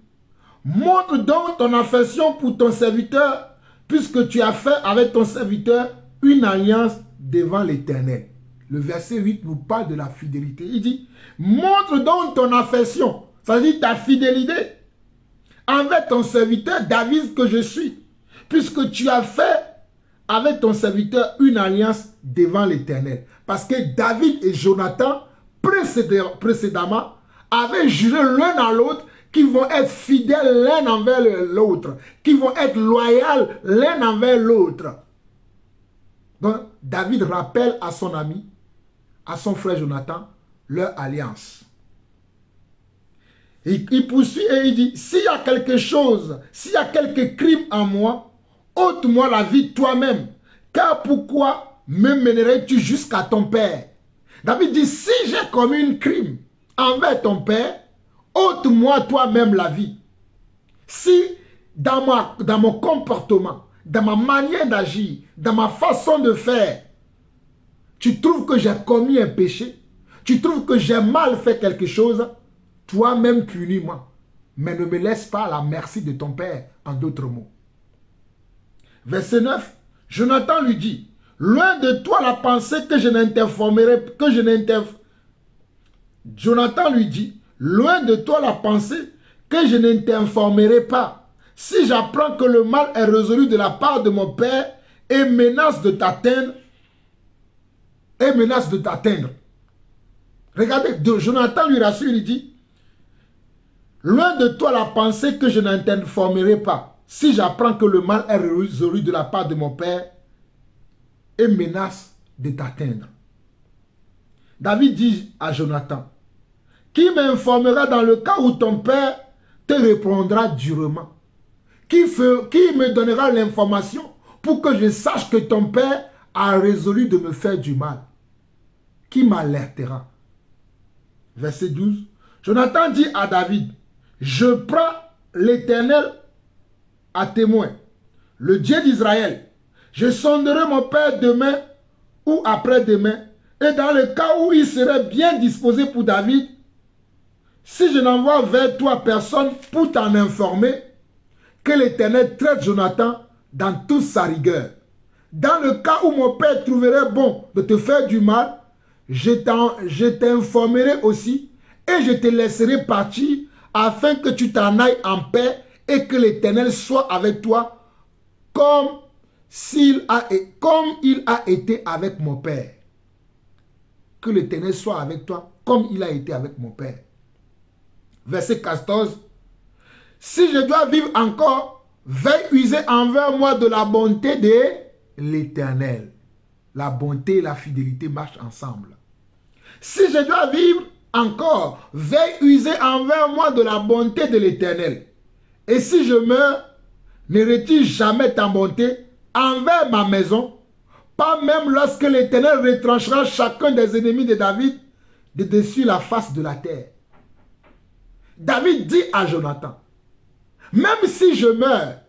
Montre donc ton affection pour ton serviteur, puisque tu as fait avec ton serviteur une alliance devant l'Éternel. Le verset 8 nous parle de la fidélité. Il dit, montre donc ton affection, ça veut dire ta fidélité, envers ton serviteur David que je suis, puisque tu as fait avec ton serviteur une alliance devant l'Éternel. Parce que David et Jonathan, précédemment, avaient juré l'un à l'autre qu'ils vont être fidèles l'un envers l'autre, qu'ils vont être loyaux l'un envers l'autre. Donc, David rappelle à son ami, à son frère Jonathan, leur alliance. Et il poursuit et il dit, s'il y a quelque chose, s'il y a quelque crime en moi, ôte-moi la vie toi-même, car pourquoi me mènerais-tu jusqu'à ton père? David dit, si j'ai commis un crime envers ton père, ôte-moi toi-même la vie. Si dans mon comportement, dans ma manière d'agir, dans ma façon de faire, tu trouves que j'ai commis un péché, tu trouves que j'ai mal fait quelque chose, toi-même punis-moi, mais ne me laisse pas à la merci de ton père, en d'autres mots. Verset 9, Jonathan lui dit, loin de toi la pensée que je n'interformerai, Jonathan lui dit, loin de toi la pensée que je n'interformerai pas, si j'apprends que le mal est résolu de la part de mon père et menace de t'atteindre, Regardez, Jonathan lui rassure, il dit, loin de toi la pensée que je n'interformerai pas, si j'apprends que le mal est résolu de la part de mon père et menace de t'atteindre. David dit à Jonathan, qui m'informera dans le cas où ton père te répondra durement? Qui me donnera l'information pour que je sache que ton père a résolu de me faire du mal? Qui m'alertera? Verset 12. Jonathan dit à David, je prends l'Éternel à témoin, le Dieu d'Israël. Je sonderai mon père demain ou après-demain, et dans le cas où il serait bien disposé pour David, si je n'envoie vers toi personne pour t'en informer, que l'Éternel traite Jonathan dans toute sa rigueur. Dans le cas où mon père trouverait bon de te faire du mal, je t'informerai aussi et je te laisserai partir afin que tu t'en ailles en paix et que l'Éternel soit avec toi comme il a été avec mon père. Que l'Éternel soit avec toi comme il a été avec mon père. Verset 14. Si je dois vivre encore veuille user envers moi de la bonté de l'Éternel. La bonté et la fidélité marchent ensemble. Si je dois vivre encore, veuille user envers moi de la bonté de l'Éternel. Et si je meurs, ne retire jamais ta bonté envers ma maison, pas même lorsque l'Éternel retranchera chacun des ennemis de David de dessus la face de la terre. David dit à Jonathan, même si je meurs,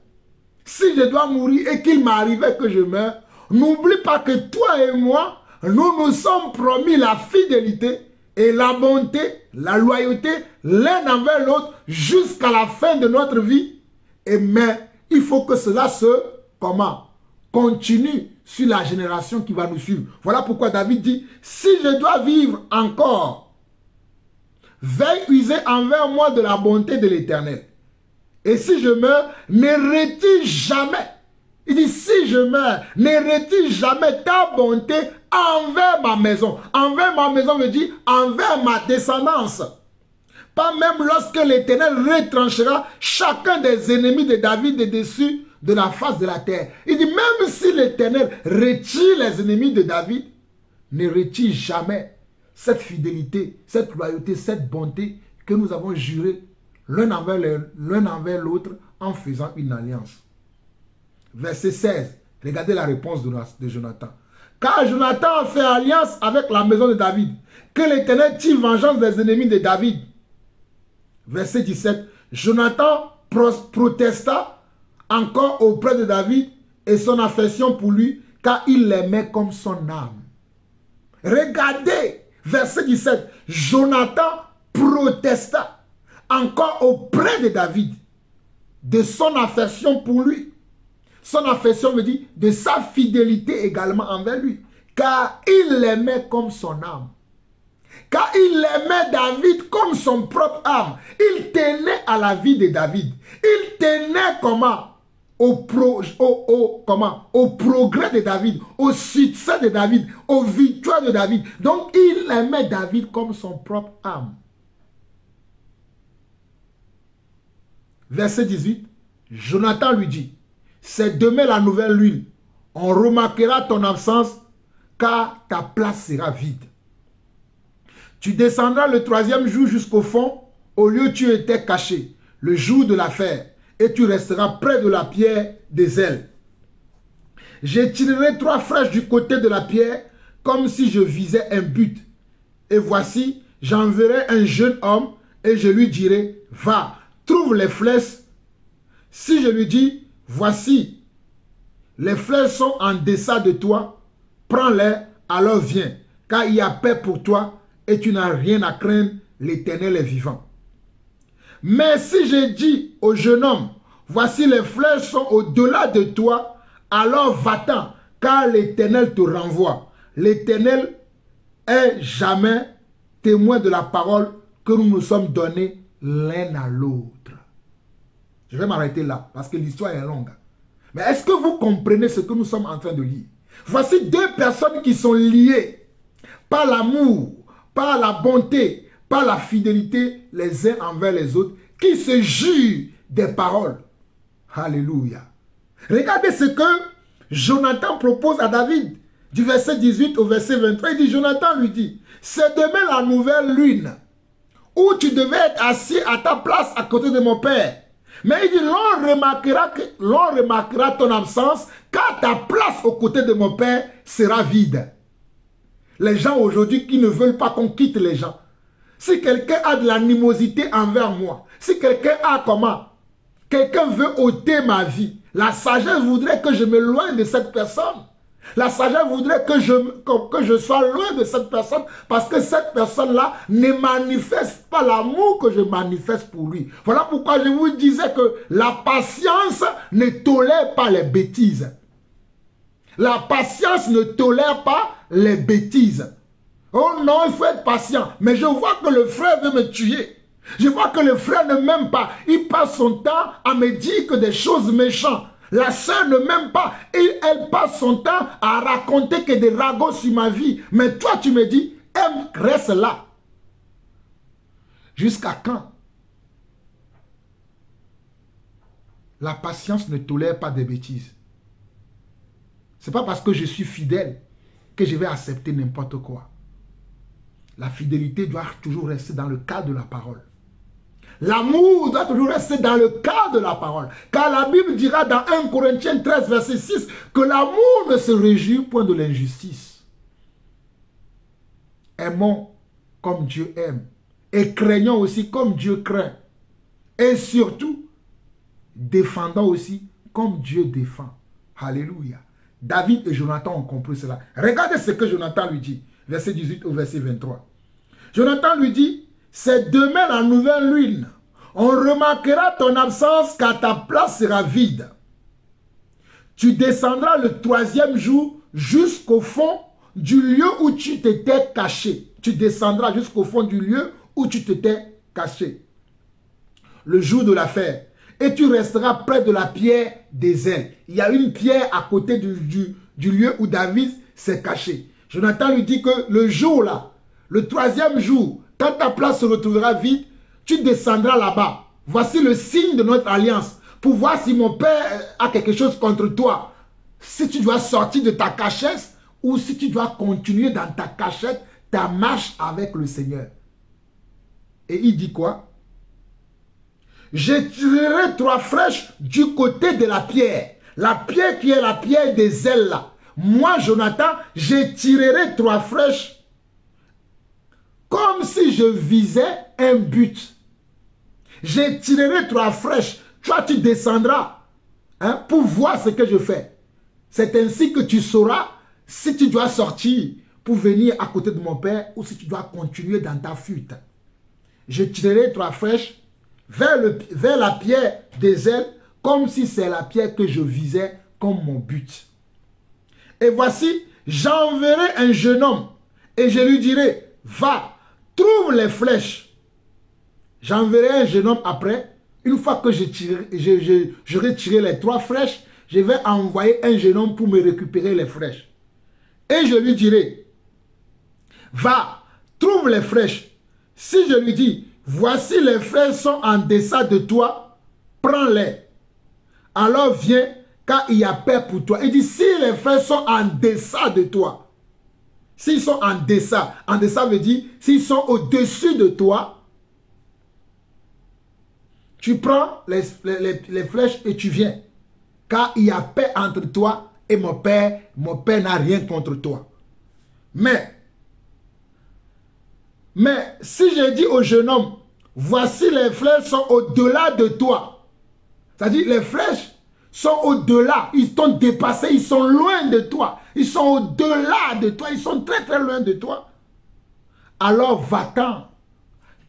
si je dois mourir et qu'il m'arrivait que je meure, n'oublie pas que toi et moi, nous nous sommes promis la fidélité et la bonté, la loyauté l'un envers l'autre jusqu'à la fin de notre vie. Mais il faut que cela se continue sur la génération qui va nous suivre. Voilà pourquoi David dit, si je dois vivre encore, veuille user envers moi de la bonté de l'Éternel. Et si je meurs, ne retire jamais. Il dit, si je meurs, ne retire jamais ta bonté envers ma maison. Envers ma maison veut dire envers ma descendance. Pas même lorsque l'Éternel retranchera chacun des ennemis de David de dessus de la face de la terre. Il dit, même si l'Éternel retire les ennemis de David, ne retire jamais cette fidélité, cette loyauté, cette bonté que nous avons juré l'un envers l'autre en faisant une alliance. Verset 16, regardez la réponse de Jonathan. Car Jonathan a fait alliance avec la maison de David, que l'Éternel tire vengeance des ennemis de David. Verset 17, Jonathan protesta encore auprès de David et son affection pour lui, car il l'aimait comme son âme. Regardez, verset 17, Jonathan protesta encore auprès de David de son affection pour lui. Son affection veut dire de sa fidélité également envers lui, car il l'aimait comme son âme. Car il aimait David comme son propre âme. Il tenait à la vie de David. Il tenait au progrès de David, au succès de David, aux victoires de David. Donc il aimait David comme son propre âme. Verset 18, Jonathan lui dit, c'est demain la nouvelle lune. On remarquera ton absence car ta place sera vide. Tu descendras le 3e jour jusqu'au fond, au lieu où tu étais caché, le jour de l'affaire, et tu resteras près de la pierre des ailes. J'étirerai 3 flèches du côté de la pierre, comme si je visais un but. Et voici, j'enverrai un jeune homme, et je lui dirai, va, trouve les flèches. Si je lui dis, voici, les flèches sont en deçà de toi, prends-les, alors viens, car il y a paix pour toi, et tu n'as rien à craindre, l'Éternel est vivant. Mais si je dis au jeune homme, voici les flèches sont au-delà de toi, alors va-t'en, car l'Éternel te renvoie. L'Éternel est jamais témoin de la parole que nous nous sommes donnés l'un à l'autre. Je vais m'arrêter là, parce que l'histoire est longue. Mais est-ce que vous comprenez ce que nous sommes en train de lire? Voici 2 personnes qui sont liées par l'amour, par la bonté, par la fidélité les uns envers les autres, qui se jurent des paroles. Alléluia. Regardez ce que Jonathan propose à David, du verset 18 au verset 23. Il dit, Jonathan lui dit, c'est demain la nouvelle lune, où tu devais être assis à ta place à côté de mon père. Mais il dit, l'on remarquera ton absence, car ta place aux côtés de mon père sera vide. Les gens aujourd'hui qui ne veulent pas qu'on quitte les gens. Si quelqu'un a de l'animosité envers moi, si quelqu'un a quelqu'un veut ôter ma vie, la sagesse voudrait que je m'éloigne de cette personne. La sagesse voudrait que je sois loin de cette personne parce que cette personne-là ne manifeste pas l'amour que je manifeste pour lui. Voilà pourquoi je vous disais que la patience ne tolère pas les bêtises. La patience ne tolère pas les bêtises. Oh non, il faut être patient. Mais je vois que le frère veut me tuer. Je vois que le frère ne m'aime pas. Il passe son temps à me dire que des choses méchantes. La sœur ne m'aime pas. Et elle passe son temps à raconter que des ragots sur ma vie. Mais toi, tu me dis, reste là. Jusqu'à quand? La patience ne tolère pas des bêtises. Ce n'est pas parce que je suis fidèle que je vais accepter n'importe quoi. La fidélité doit toujours rester dans le cadre de la parole. L'amour doit toujours rester dans le cadre de la parole. Car la Bible dira dans 1 Corinthiens 13, verset 6, que l'amour ne se réjouit point de l'injustice. Aimons comme Dieu aime. Et craignons aussi comme Dieu craint. Et surtout, défendons aussi comme Dieu défend. Alléluia. David et Jonathan ont compris cela. Regardez ce que Jonathan lui dit. Verset 18 au verset 23. Jonathan lui dit, c'est demain la nouvelle lune. On remarquera ton absence car ta place sera vide. Tu descendras le 3e jour jusqu'au fond du lieu où tu t'étais caché. Tu descendras jusqu'au fond du lieu où tu t'étais caché. Le jour de l'affaire. Et tu resteras près de la pierre des ailes. Il y a une pierre à côté du lieu où David s'est caché. Jonathan lui dit que le jour là, le 3e jour, quand ta place se retrouvera vide, tu descendras là-bas. Voici le signe de notre alliance. Pour voir si mon père a quelque chose contre toi. Si tu dois sortir de ta cachette ou si tu dois continuer dans ta cachette ta marche avec le Seigneur. Et il dit quoi? Je tirerai 3 flèches du côté de la pierre. La pierre qui est la pierre des ailes là. Moi, Jonathan, je tirerai 3 flèches comme si je visais un but. Je tirerai 3 flèches. Toi, tu descendras pour voir ce que je fais. C'est ainsi que tu sauras si tu dois sortir pour venir à côté de mon père ou si tu dois continuer dans ta fuite. Je tirerai 3 flèches vers la pierre des ailes comme si c'est la pierre que je visais comme mon but. Et voici, j'enverrai un jeune homme et je lui dirai, va, trouve les flèches. J'enverrai un jeune homme après. Une fois que j'aurai tiré les 3 flèches, je vais envoyer un jeune homme pour me récupérer les flèches. Et je lui dirai, va, trouve les flèches. Si je lui dis, voici les flèches sont en deçà de toi, prends-les. Alors viens, car il y a paix pour toi. Il dit, si les flèches sont en deçà de toi, s'ils sont en deçà veut dire, s'ils sont au-dessus de toi, tu prends les flèches et tu viens. Car il y a paix entre toi et mon père n'a rien contre toi. Mais si je dis au jeune homme, voici les flèches sont au-delà de toi. C'est-à-dire les flèches sont au-delà, ils t'ont dépassé, ils sont loin de toi. Ils sont au-delà de toi, ils sont très très loin de toi. Alors va-t'en,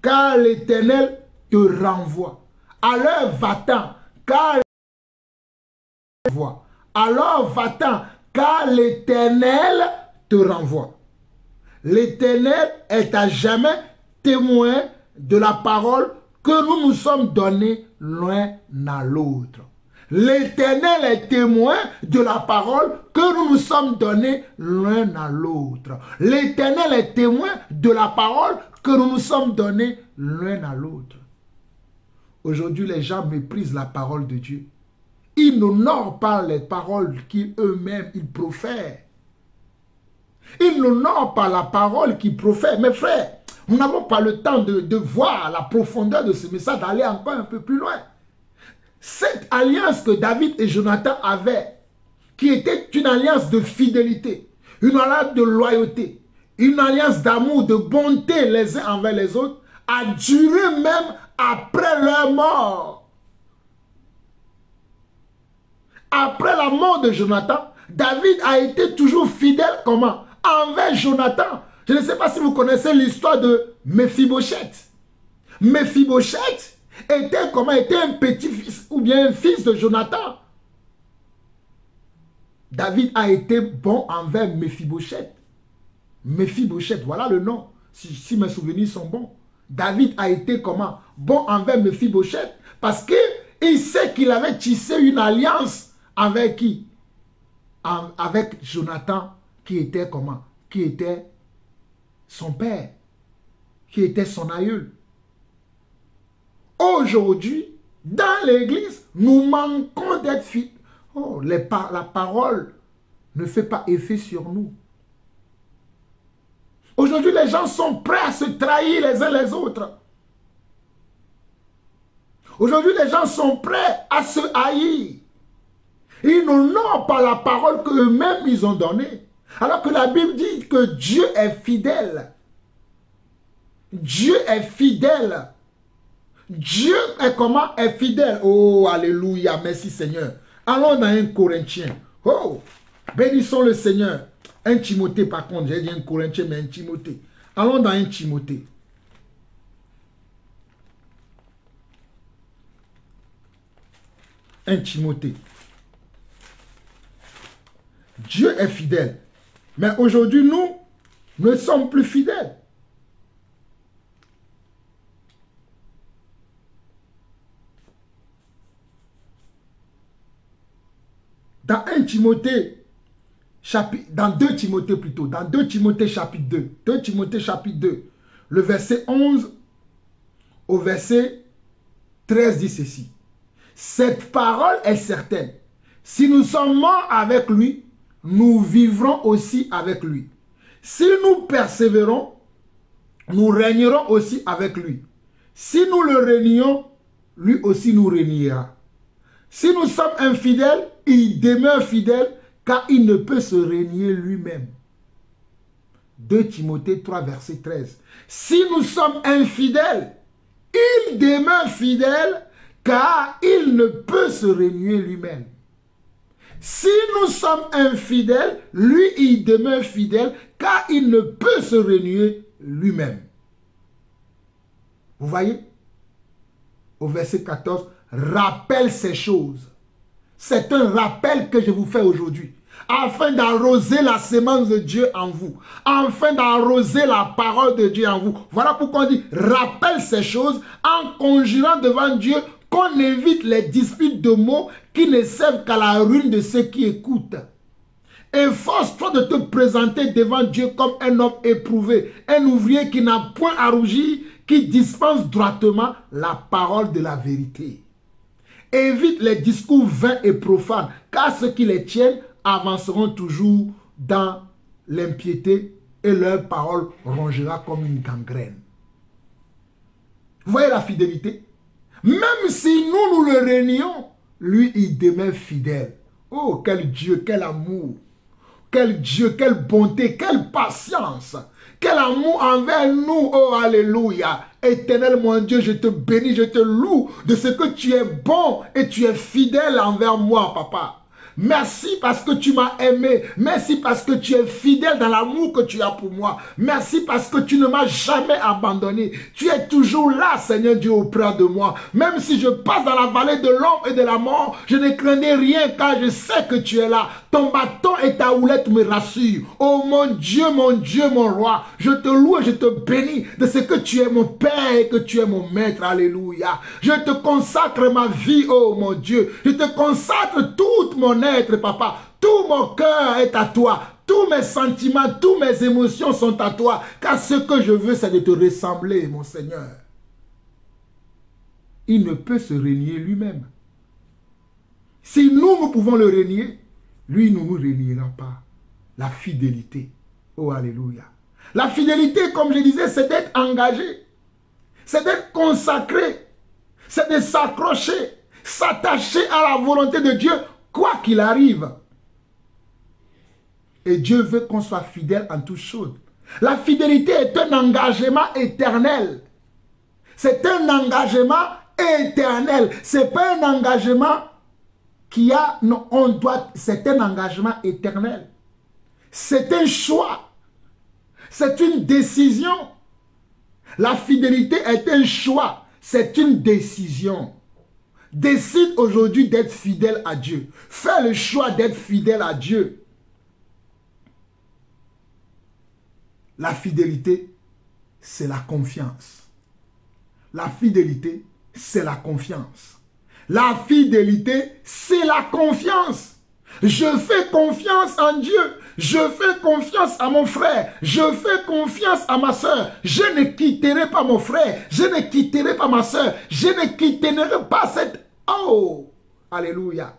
car l'Éternel te renvoie. Alors va-t'en, car alors va-t'en, car l'Éternel te renvoie. L'Éternel est à jamais témoin de la parole que nous nous sommes donnés l'un à l'autre. L'Éternel est témoin de la parole que nous nous sommes donnés l'un à l'autre. L'Éternel est témoin de la parole que nous nous sommes donnés l'un à l'autre. Aujourd'hui, les gens méprisent la parole de Dieu. Ils n'honorent pas les paroles qu'eux-mêmes ils profèrent. Ils n'honorent pas la parole qu'ils profèrent. Mes frères, nous n'avons pas le temps de voir la profondeur de ce message, d'aller encore un peu plus loin. Cette alliance que David et Jonathan avaient, qui était une alliance de fidélité, une alliance de loyauté, une alliance d'amour, de bonté les uns envers les autres, a duré même après leur mort. Après la mort de Jonathan, David a été toujours fidèle comment? Envers Jonathan. Je ne sais pas si vous connaissez l'histoire de Mephibosheth. Mephibosheth était comment? Était un petit-fils ou bien un fils de Jonathan. David a été bon envers Mephibosheth. Mephibosheth, voilà le nom, si mes souvenirs sont bons. David a été comment? Bon envers Mephibosheth parce qu'il sait qu'il avait tissé une alliance avec qui? Avec Jonathan qui était comment? Qui était son père, qui était son aïeul. Aujourd'hui, Dans l'église, nous manquons d'être fidèles. Oh, la parole ne fait pas effet sur nous. Aujourd'hui, les gens sont prêts à se trahir les uns les autres. Aujourd'hui, les gens sont prêts à se haïr. Ils n'honorent pas la parole qu'eux-mêmes ils ont donnée. Alors que la Bible dit que Dieu est fidèle. Dieu est fidèle. Dieu est comment? Est fidèle. Oh, alléluia. Merci Seigneur. Allons dans 1 Corinthiens. Oh, bénissons le Seigneur. 1 Timothée par contre. J'ai dit 1 Corinthiens, mais 1 Timothée. Allons dans 1 Timothée. Un Timothée. Dieu est fidèle. Mais aujourd'hui, nous ne sommes plus fidèles. Dans 1 Timothée, dans 2 Timothée plutôt, dans 2 Timothée chapitre 2, 2 Timothée chapitre 2, le verset 11 au verset 13 dit ceci. Cette parole est certaine. Si nous sommes morts avec lui, nous vivrons aussi avec lui. Si nous persévérons, nous régnerons aussi avec lui. Si nous le régnons, lui aussi nous régnera. Si nous sommes infidèles, il demeure fidèle, car il ne peut se régner lui-même. 2 Timothée 3, verset 13. Si nous sommes infidèles, il demeure fidèle, car il ne peut se régner lui-même. Si nous sommes infidèles, lui, il demeure fidèle, car il ne peut se régner lui-même. Vous voyez? Au verset 14, rappelle ces choses. C'est un rappel que je vous fais aujourd'hui, afin d'arroser la sémence de Dieu en vous, afin d'arroser la parole de Dieu en vous. Voilà pourquoi on dit, rappelle ces choses en conjurant devant Dieu qu'on évite les disputes de mots qui ne servent qu'à la ruine de ceux qui écoutent. Efforce-toi de te présenter devant Dieu comme un homme éprouvé, un ouvrier qui n'a point à rougir, qui dispense droitement la parole de la vérité. Évite les discours vains et profanes, car ceux qui les tiennent avanceront toujours dans l'impiété et leur parole rongera comme une gangrène. Vous voyez la fidélité? Même si nous le régnons, lui, il demeure fidèle. Oh, quel Dieu, quel amour, quel Dieu, quelle bonté, quelle patience, quel amour envers nous. Oh, alléluia. Éternel mon Dieu, je te bénis, je te loue de ce que tu es bon et tu es fidèle envers moi, papa. Merci parce que tu m'as aimé. Merci parce que tu es fidèle dans l'amour que tu as pour moi. Merci parce que tu ne m'as jamais abandonné. Tu es toujours là, Seigneur Dieu, auprès de moi. Même si je passe dans la vallée de l'ombre et de la mort, je ne craindrai rien car je sais que tu es là. Ton bâton et ta houlette me rassurent. Oh mon Dieu, mon roi. Je te loue et je te bénis de ce que tu es mon Père et que tu es mon Maître. Alléluia. Je te consacre ma vie, oh mon Dieu. Je te consacre toute mon être, papa. Tout mon cœur est à toi. Tous mes sentiments, toutes mes émotions sont à toi. Car ce que je veux, c'est de te ressembler, mon Seigneur. Il ne peut se régner lui-même. Si nous pouvons le régner, lui ne nous régnera pas. La fidélité. Oh, alléluia. La fidélité, comme je disais, c'est d'être engagé. C'est d'être consacré. C'est de s'accrocher, s'attacher à la volonté de Dieu, quoi qu'il arrive. Et Dieu veut qu'on soit fidèle en toutes choses. La fidélité est un engagement éternel. C'est un engagement éternel. Ce n'est pas un engagement qui a... Non, on doit... C'est un engagement éternel. C'est un choix. C'est une décision. La fidélité est un choix. C'est une décision. Décide aujourd'hui d'être fidèle à Dieu. Fais le choix d'être fidèle à Dieu. La fidélité, c'est la confiance. La fidélité, c'est la confiance. La fidélité, c'est la confiance. Je fais confiance en Dieu. Je fais confiance à mon frère. Je fais confiance à ma soeur. Je ne quitterai pas mon frère. Je ne quitterai pas ma soeur. Je ne quitterai pas cette... Oh, alléluia.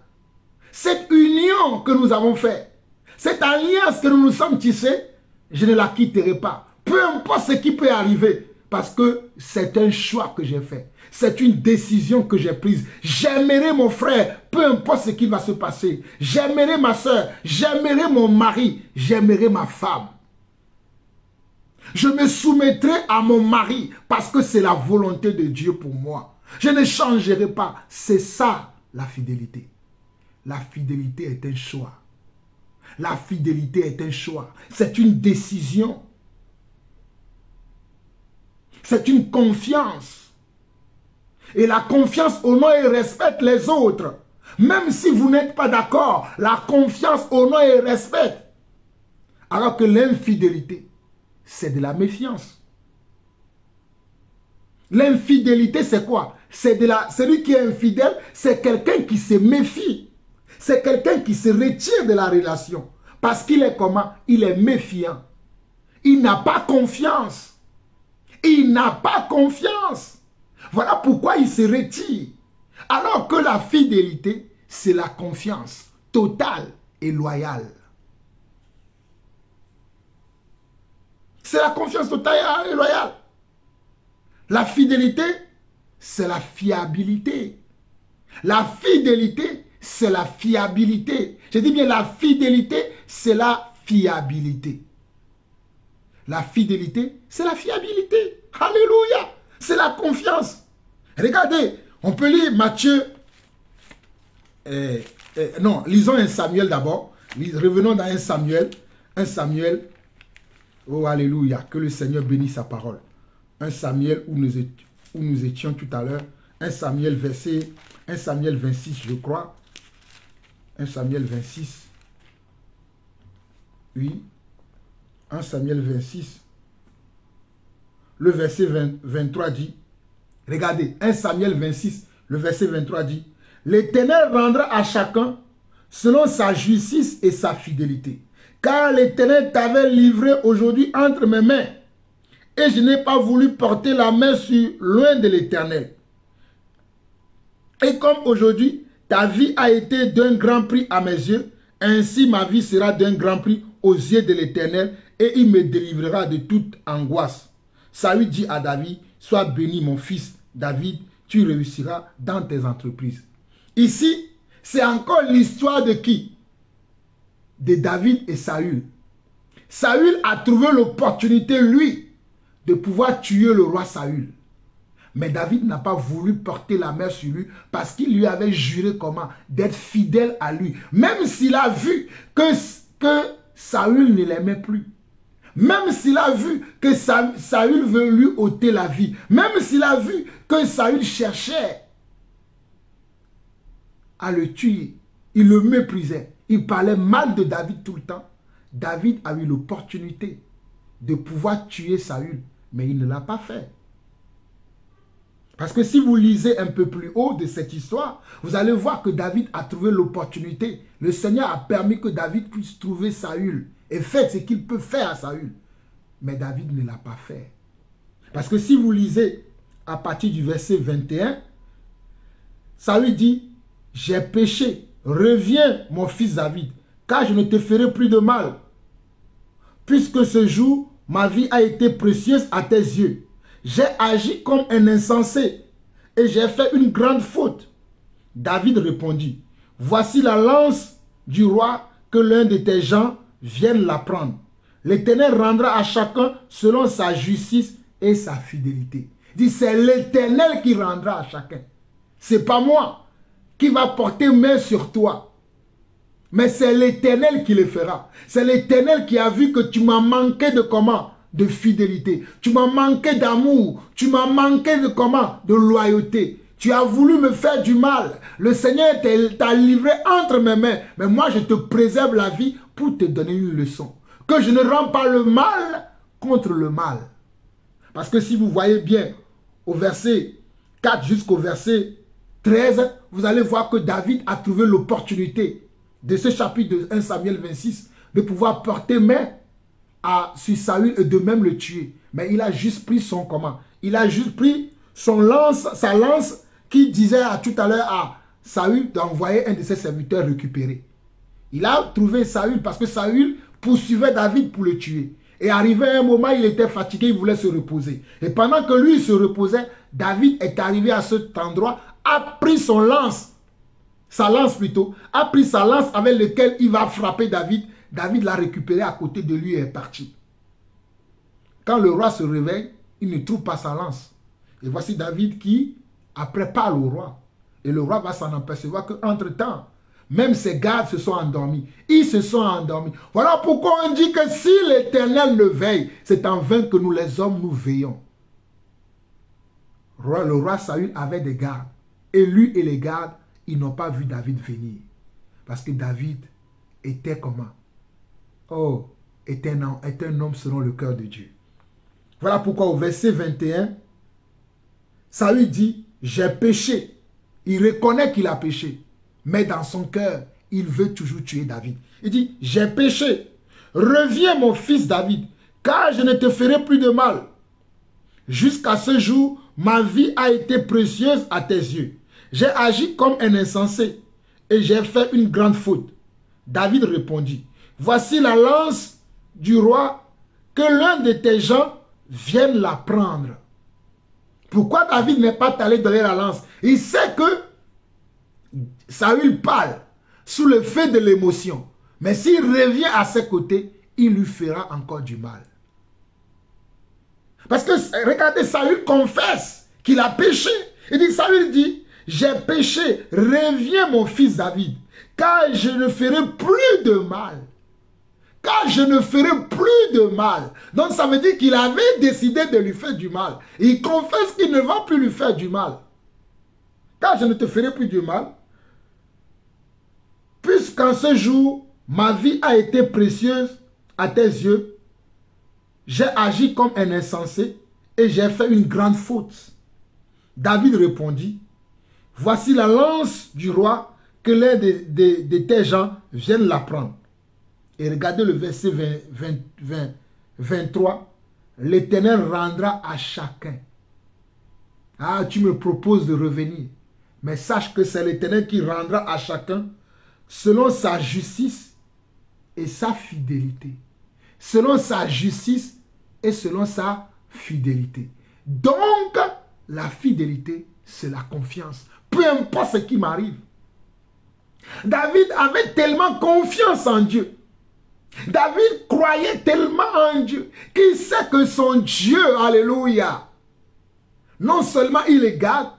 Cette union que nous avons faite, cette alliance que nous nous sommes tissés, je ne la quitterai pas. Peu importe ce qui peut arriver, parce que c'est un choix que j'ai fait. C'est une décision que j'ai prise. J'aimerai mon frère, peu importe ce qui va se passer. J'aimerai ma soeur, j'aimerai mon mari, j'aimerai ma femme. Je me soumettrai à mon mari parce que c'est la volonté de Dieu pour moi. Je ne changerai pas. C'est ça la fidélité. La fidélité est un choix. La fidélité est un choix. C'est une décision. C'est une confiance. Et la confiance honore et respecte les autres. Même si vous n'êtes pas d'accord, la confiance honore et respecte. Alors que l'infidélité, c'est de la méfiance. L'infidélité, c'est quoi? Celui qui est infidèle, c'est quelqu'un qui se méfie. C'est quelqu'un qui se retire de la relation. Parce qu'il est comment? Il est méfiant. Il n'a pas confiance. Il n'a pas confiance. Voilà pourquoi il se retire. Alors que la fidélité, c'est la confiance totale et loyale. C'est la confiance totale et loyale. La fidélité, c'est la fiabilité. La fidélité, c'est la fiabilité. Je dis bien la fidélité, c'est la fiabilité. La fidélité, c'est la fiabilité. Alléluia. C'est la confiance. Regardez, on peut lire Matthieu. Non, lisons 1 Samuel d'abord. Revenons dans 1 Samuel. 1 Samuel. Oh, alléluia. Que le Seigneur bénisse sa parole. 1 Samuel où nous étions tout à l'heure. 1 Samuel 26, je crois. 1 Samuel 26. Oui. 1 Samuel 26. Le verset 23 dit, regardez, 1 Samuel 26, le verset 23 dit, l'Éternel rendra à chacun selon sa justice et sa fidélité. Car l'Éternel t'avait livré aujourd'hui entre mes mains, et je n'ai pas voulu porter la main sur loin de l'Éternel. Et comme aujourd'hui, ta vie a été d'un grand prix à mes yeux, ainsi ma vie sera d'un grand prix aux yeux de l'Éternel, et il me délivrera de toute angoisse. Saül dit à David, sois béni mon fils David, tu réussiras dans tes entreprises. Ici, c'est encore l'histoire de qui? De David et Saül. Saül a trouvé l'opportunité, lui, de pouvoir tuer le roi Saül. Mais David n'a pas voulu porter la main sur lui parce qu'il lui avait juré comment? D'être fidèle à lui. Même s'il a vu que Saül ne l'aimait plus. Même s'il a vu que Saül veut lui ôter la vie. Même s'il a vu que Saül cherchait à le tuer. Il le méprisait. Il parlait mal de David tout le temps. David a eu l'opportunité de pouvoir tuer Saül. Mais il ne l'a pas fait. Parce que si vous lisez un peu plus haut de cette histoire, vous allez voir que David a trouvé l'opportunité. Le Seigneur a permis que David puisse trouver Saül et faire ce qu'il peut faire à Saül. Mais David ne l'a pas fait. Parce que si vous lisez à partir du verset 21, Saül dit, j'ai péché, reviens mon fils David, car je ne te ferai plus de mal. Puisque ce jour, ma vie a été précieuse à tes yeux. J'ai agi comme un insensé et j'ai fait une grande faute. David répondit, voici la lance du roi, que l'un de tes gens vienne la prendre. L'Éternel rendra à chacun selon sa justice et sa fidélité. Il dit, c'est l'Éternel qui rendra à chacun. Ce n'est pas moi qui va porter main sur toi. Mais c'est l'Éternel qui le fera. C'est l'Éternel qui a vu que tu m'as manqué de comment? De fidélité. Tu m'as manqué d'amour. Tu m'as manqué de comment? De loyauté. Tu as voulu me faire du mal. Le Seigneur t'a livré entre mes mains. Mais moi, je te préserve la vie pour te donner une leçon. Que je ne rends pas le mal contre le mal. Parce que si vous voyez bien, au verset 4 jusqu'au verset 13, vous allez voir que David a trouvé l'opportunité de ce chapitre de 1 Samuel 26 de pouvoir porter main sur Saül et de même le tuer. Mais il a juste pris son comment? Il a juste pris son lance, sa lance qui disait tout à l'heure à Saül d'envoyer un de ses serviteurs récupérer. Il a trouvé Saül parce que Saül poursuivait David pour le tuer. Et arrivé à un moment, il était fatigué, il voulait se reposer. Et pendant que lui se reposait, David est arrivé à cet endroit, a pris son lance, sa lance plutôt, a pris sa lance avec laquelle il va frapper David. David l'a récupéré à côté de lui et est parti. Quand le roi se réveille, il ne trouve pas sa lance. Et voici David qui, après, parle au roi. Et le roi va s'en apercevoir qu'entre-temps, même ses gardes se sont endormis. Ils se sont endormis. Voilà pourquoi on dit que si l'Éternel le veille, c'est en vain que nous les hommes nous veillons. Le roi Saül avait des gardes. Et lui et les gardes, ils n'ont pas vu David venir. Parce que David était comment? Oh, est un homme selon le cœur de Dieu. Voilà pourquoi au verset 21, Saül dit, j'ai péché. Il reconnaît qu'il a péché. Mais dans son cœur, il veut toujours tuer David. Il dit, j'ai péché. Reviens mon fils David, car je ne te ferai plus de mal. Jusqu'à ce jour, ma vie a été précieuse à tes yeux. J'ai agi comme un insensé et j'ai fait une grande faute. David répondit, voici la lance du roi, que l'un de tes gens vienne la prendre. Pourquoi David n'est pas allé donner la lance? Il sait que Saül parle sous le fait de l'émotion. Mais s'il revient à ses côtés, il lui fera encore du mal. Parce que, regardez, Saül confesse qu'il a péché. Saül dit, j'ai péché, reviens mon fils David, car je ne ferai plus de mal. Car je ne ferai plus de mal. Donc ça veut dire qu'il avait décidé de lui faire du mal. Il confesse qu'il ne va plus lui faire du mal. Car je ne te ferai plus du mal. Puisqu'en ce jour, ma vie a été précieuse à tes yeux, j'ai agi comme un insensé et j'ai fait une grande faute. David répondit, voici la lance du roi, que l'un de tes gens vienne la prendre. Et regardez le verset 23. L'Éternel rendra à chacun. Ah, tu me proposes de revenir. Mais sache que c'est l'Éternel qui rendra à chacun selon sa justice et sa fidélité. Selon sa justice et selon sa fidélité. Donc, la fidélité, c'est la confiance. Peu importe ce qui m'arrive. David avait tellement confiance en Dieu. David croyait tellement en Dieu qu'il sait que son Dieu, alléluia, non seulement il le garde,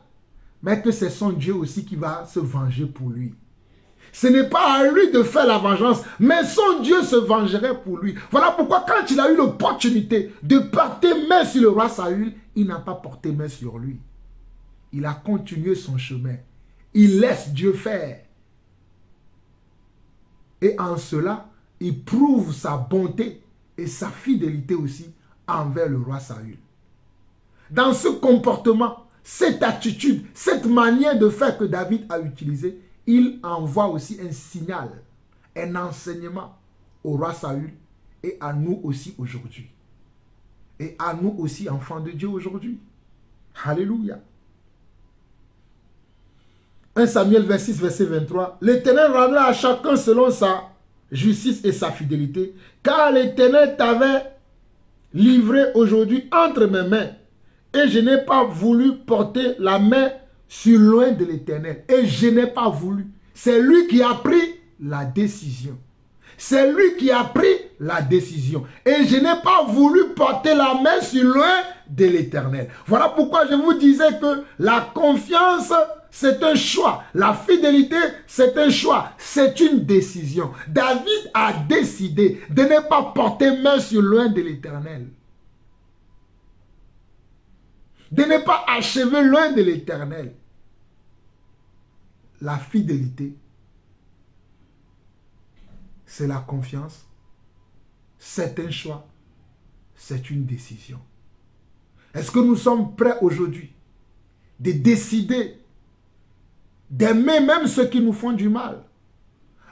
mais que c'est son Dieu aussi qui va se venger pour lui. Ce n'est pas à lui de faire la vengeance, mais son Dieu se vengerait pour lui. Voilà pourquoi quand il a eu l'opportunité de porter main sur le roi Saül, il n'a pas porté main sur lui. Il a continué son chemin. Il laisse Dieu faire. Et en cela, il prouve sa bonté et sa fidélité aussi envers le roi Saül. Dans ce comportement, cette attitude, cette manière de faire que David a utilisé, il envoie aussi un signal, un enseignement au roi Saül et à nous aussi aujourd'hui. Et à nous aussi, enfants de Dieu aujourd'hui. Alléluia. 1 Samuel 26, verset 23. L'Éternel rendra à chacun selon sa justice et sa fidélité, car l'Éternel t'avait livré aujourd'hui entre mes mains, et je n'ai pas voulu porter la main sur loin de l'Éternel. Et je n'ai pas voulu. C'est lui qui a pris la décision. C'est lui qui a pris la décision. Et je n'ai pas voulu porter la main sur loin de l'Éternel. Voilà pourquoi je vous disais que la confiance, c'est un choix. La fidélité, c'est un choix. C'est une décision. David a décidé de ne pas porter main sur loin de l'Éternel. De ne pas achever loin de l'Éternel. La fidélité, c'est la confiance. C'est un choix. C'est une décision. Est-ce que nous sommes prêts aujourd'hui de décider d'aimer même ceux qui nous font du mal,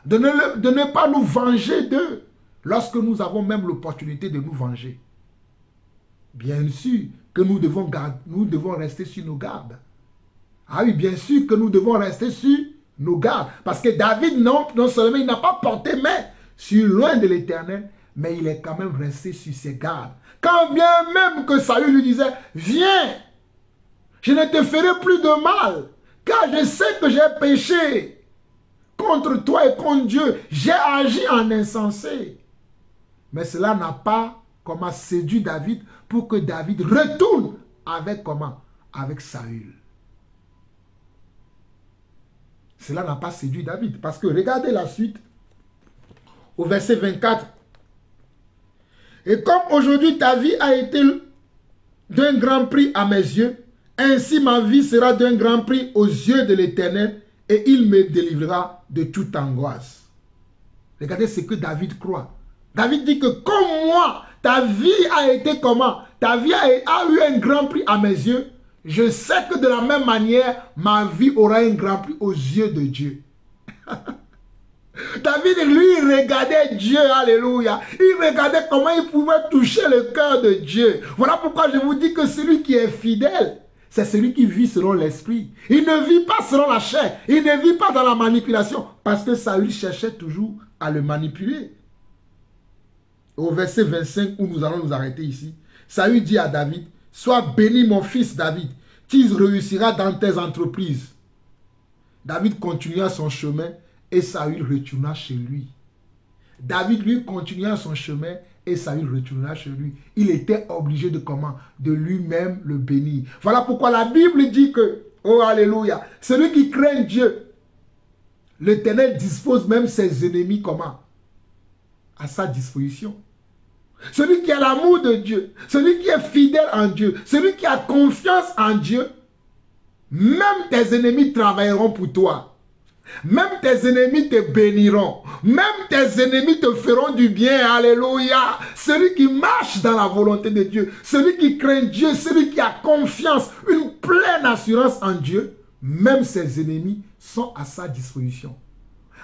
de ne pas nous venger d'eux, lorsque nous avons même l'opportunité de nous venger. Bien sûr que nous devons rester sur nos gardes. Ah oui, bien sûr que nous devons rester sur nos gardes. Parce que David, non seulement il n'a pas porté main sur loin de l'Éternel, mais il est quand même resté sur ses gardes. Quand bien même que Saül lui disait, viens, je ne te ferai plus de mal, car je sais que j'ai péché contre toi et contre Dieu. J'ai agi en insensé. Mais cela n'a pas séduit David pour que David retourne avec comment? Avec Saül. Cela n'a pas séduit David. Parce que regardez la suite. Au verset 24. Et comme aujourd'hui ta vie a été d'un grand prix à mes yeux, ainsi ma vie sera d'un grand prix aux yeux de l'Éternel et il me délivrera de toute angoisse. Regardez ce que David croit. David dit que comme moi, ta vie a été comment? Ta vie a eu un grand prix à mes yeux. Je sais que de la même manière, ma vie aura un grand prix aux yeux de Dieu. David, lui, regardait Dieu, alléluia. Il regardait comment il pouvait toucher le cœur de Dieu. Voilà pourquoi je vous dis que celui qui est fidèle, c'est celui qui vit selon l'esprit. Il ne vit pas selon la chair. Il ne vit pas dans la manipulation. Parce que Saül cherchait toujours à le manipuler. Au verset 25, où nous allons nous arrêter ici, Saül dit à David, sois béni mon fils David, tu réussiras dans tes entreprises. David continua son chemin et Saül retourna chez lui. David lui continua son chemin et Saül retourna chez lui. Il était obligé de comment? De lui-même le bénir. Voilà pourquoi la Bible dit que, oh alléluia, celui qui craint Dieu, l'Éternel dispose même ses ennemis comment? À sa disposition. Celui qui a l'amour de Dieu, celui qui est fidèle en Dieu, celui qui a confiance en Dieu, même tes ennemis travailleront pour toi. Même tes ennemis te béniront. Même tes ennemis te feront du bien. Alléluia. Celui qui marche dans la volonté de Dieu, celui qui craint Dieu, celui qui a confiance, une pleine assurance en Dieu, même ses ennemis sont à sa disposition.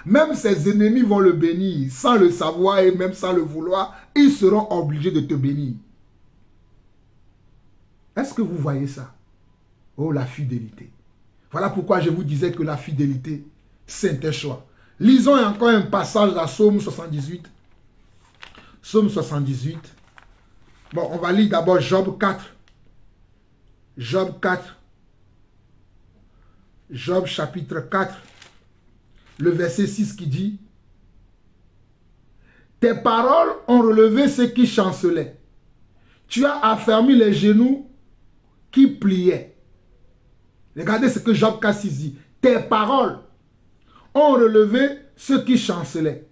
Même ses ennemis vont le bénir sans le savoir et même sans le vouloir. Ils seront obligés de te bénir. Est-ce que vous voyez ça? Oh, la fidélité. Voilà pourquoi je vous disais que la fidélité, c'est un choix. Lisons encore un passage dans Psaume 78. Psaume 78. Bon, on va lire d'abord Job 4. Job 4. Job chapitre 4. Le verset 6 qui dit, tes paroles ont relevé ceux qui chancelaient. Tu as affermi les genoux qui pliaient. Regardez ce que Job 4, 6 dit. Tes paroles ont relevé ceux qui chancelaient.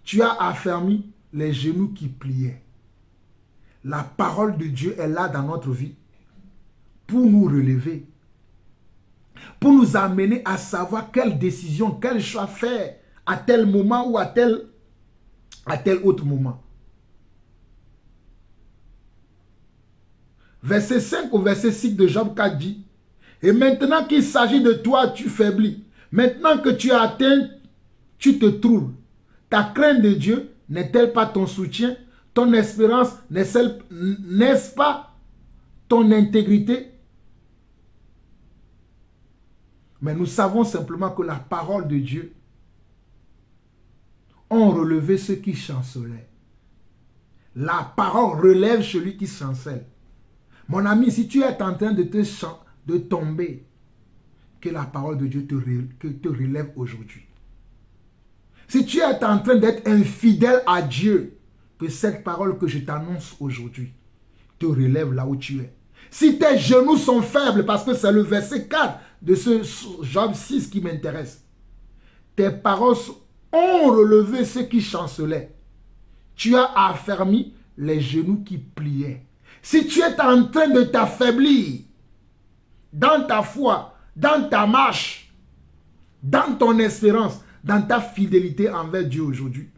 Tu as affermi les genoux qui pliaient. La parole de Dieu est là dans notre vie pour nous relever, pour nous amener à savoir quelle décision, quel choix faire à tel moment ou à tel autre moment. Verset 5 au verset 6 de Job 4 dit, et maintenant qu'il s'agit de toi, tu faiblis. Maintenant que tu as atteint, tu te troubles. Ta crainte de Dieu n'est-elle pas ton soutien? Ton espérance n'est-ce pas ton intégrité? Mais nous savons simplement que la parole de Dieu ont relevé ceux qui chancelaient. La parole relève celui qui chancelle. Mon ami, si tu es en train de tomber, que la parole de Dieu te relève aujourd'hui. Si tu es en train d'être infidèle à Dieu, que cette parole que je t'annonce aujourd'hui te relève là où tu es. Si tes genoux sont faibles, parce que c'est le verset 4 de ce Job 6 qui m'intéresse, tes paroles ont relevé ceux qui chancelaient. Tu as affermi les genoux qui pliaient. Si tu es en train de t'affaiblir dans ta foi, dans ta marche, dans ton espérance, dans ta fidélité envers Dieu aujourd'hui,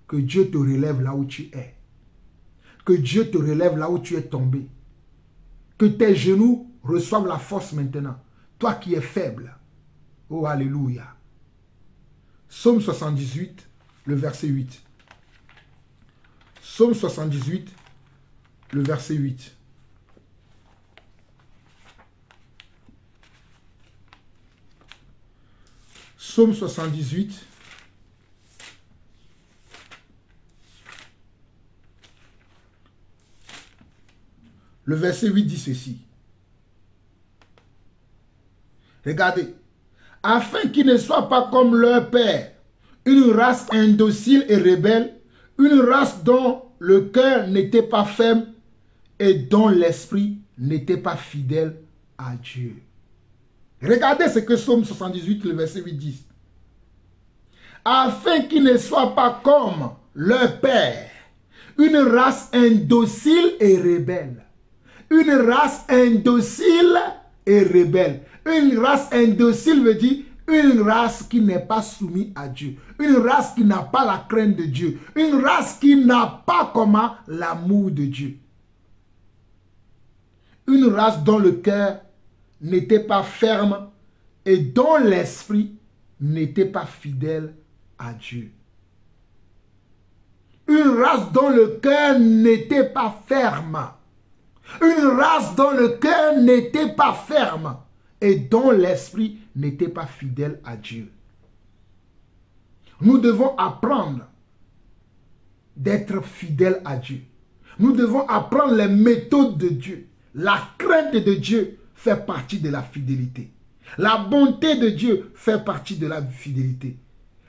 que Dieu te relève là où tu es. Que Dieu te relève là où tu es tombé. Que tes genoux reçoivent la force maintenant. Toi qui es faible. Oh, alléluia. Psaume 78, le verset 8. Psaume 78, le verset 8. Psaume 78. Le verset 8 dit ceci. Regardez. Afin qu'ils ne soient pas comme leur père, une race indocile et rebelle, une race dont le cœur n'était pas ferme et dont l'esprit n'était pas fidèle à Dieu. Regardez ce que Psaume 78, le verset 8 dit. Afin qu'ils ne soient pas comme leur père, une race indocile et rebelle. Une race indocile et rebelle. Une race indocile veut dire une race qui n'est pas soumise à Dieu. Une race qui n'a pas la crainte de Dieu. Une race qui n'a pas comment l'amour de Dieu. Une race dont le cœur n'était pas ferme et dont l'esprit n'était pas fidèle à Dieu. Une race dont le cœur n'était pas ferme. Une race dont le cœur n'était pas ferme et dont l'esprit n'était pas fidèle à Dieu. Nous devons apprendre d'être fidèles à Dieu. Nous devons apprendre les méthodes de Dieu. La crainte de Dieu fait partie de la fidélité. La bonté de Dieu fait partie de la fidélité.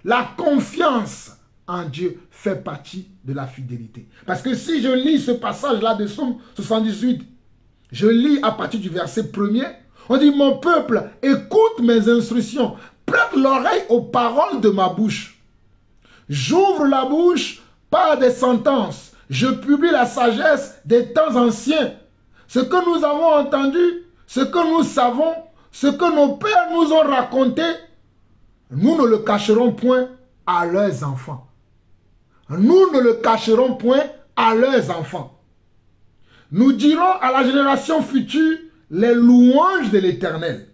La confiance en Dieu fait partie de la fidélité. Parce que si je lis ce passage-là de Psaume 78, je lis à partir du verset 1er, on dit, mon peuple, écoute mes instructions, prête l'oreille aux paroles de ma bouche. J'ouvre la bouche par des sentences, je publie la sagesse des temps anciens. Ce que nous avons entendu, ce que nous savons, ce que nos pères nous ont raconté, nous ne le cacherons point à leurs enfants. Nous ne le cacherons point à leurs enfants. Nous dirons à la génération future les louanges de l'Éternel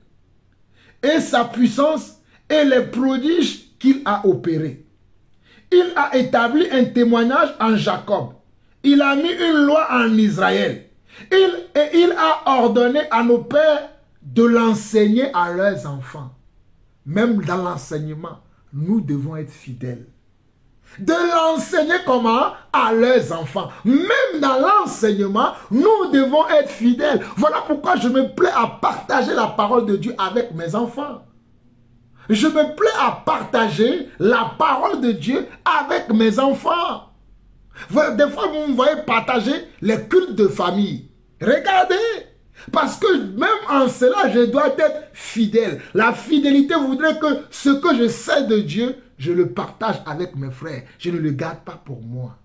et sa puissance et les prodiges qu'il a opérés. Il a établi un témoignage en Jacob. Il a mis une loi en Israël. Il a ordonné à nos pères de l'enseigner à leurs enfants. Même dans l'enseignement, nous devons être fidèles. De l'enseigner comment? À leurs enfants. Même dans l'enseignement, nous devons être fidèles. Voilà pourquoi je me plais à partager la parole de Dieu avec mes enfants. Je me plais à partager la parole de Dieu avec mes enfants. Des fois, vous me voyez partager les cultes de famille. Regardez. Parce que même en cela, je dois être fidèle. La fidélité voudrait que ce que je sais de Dieu, je le partage avec mes frères. Je ne le garde pas pour moi.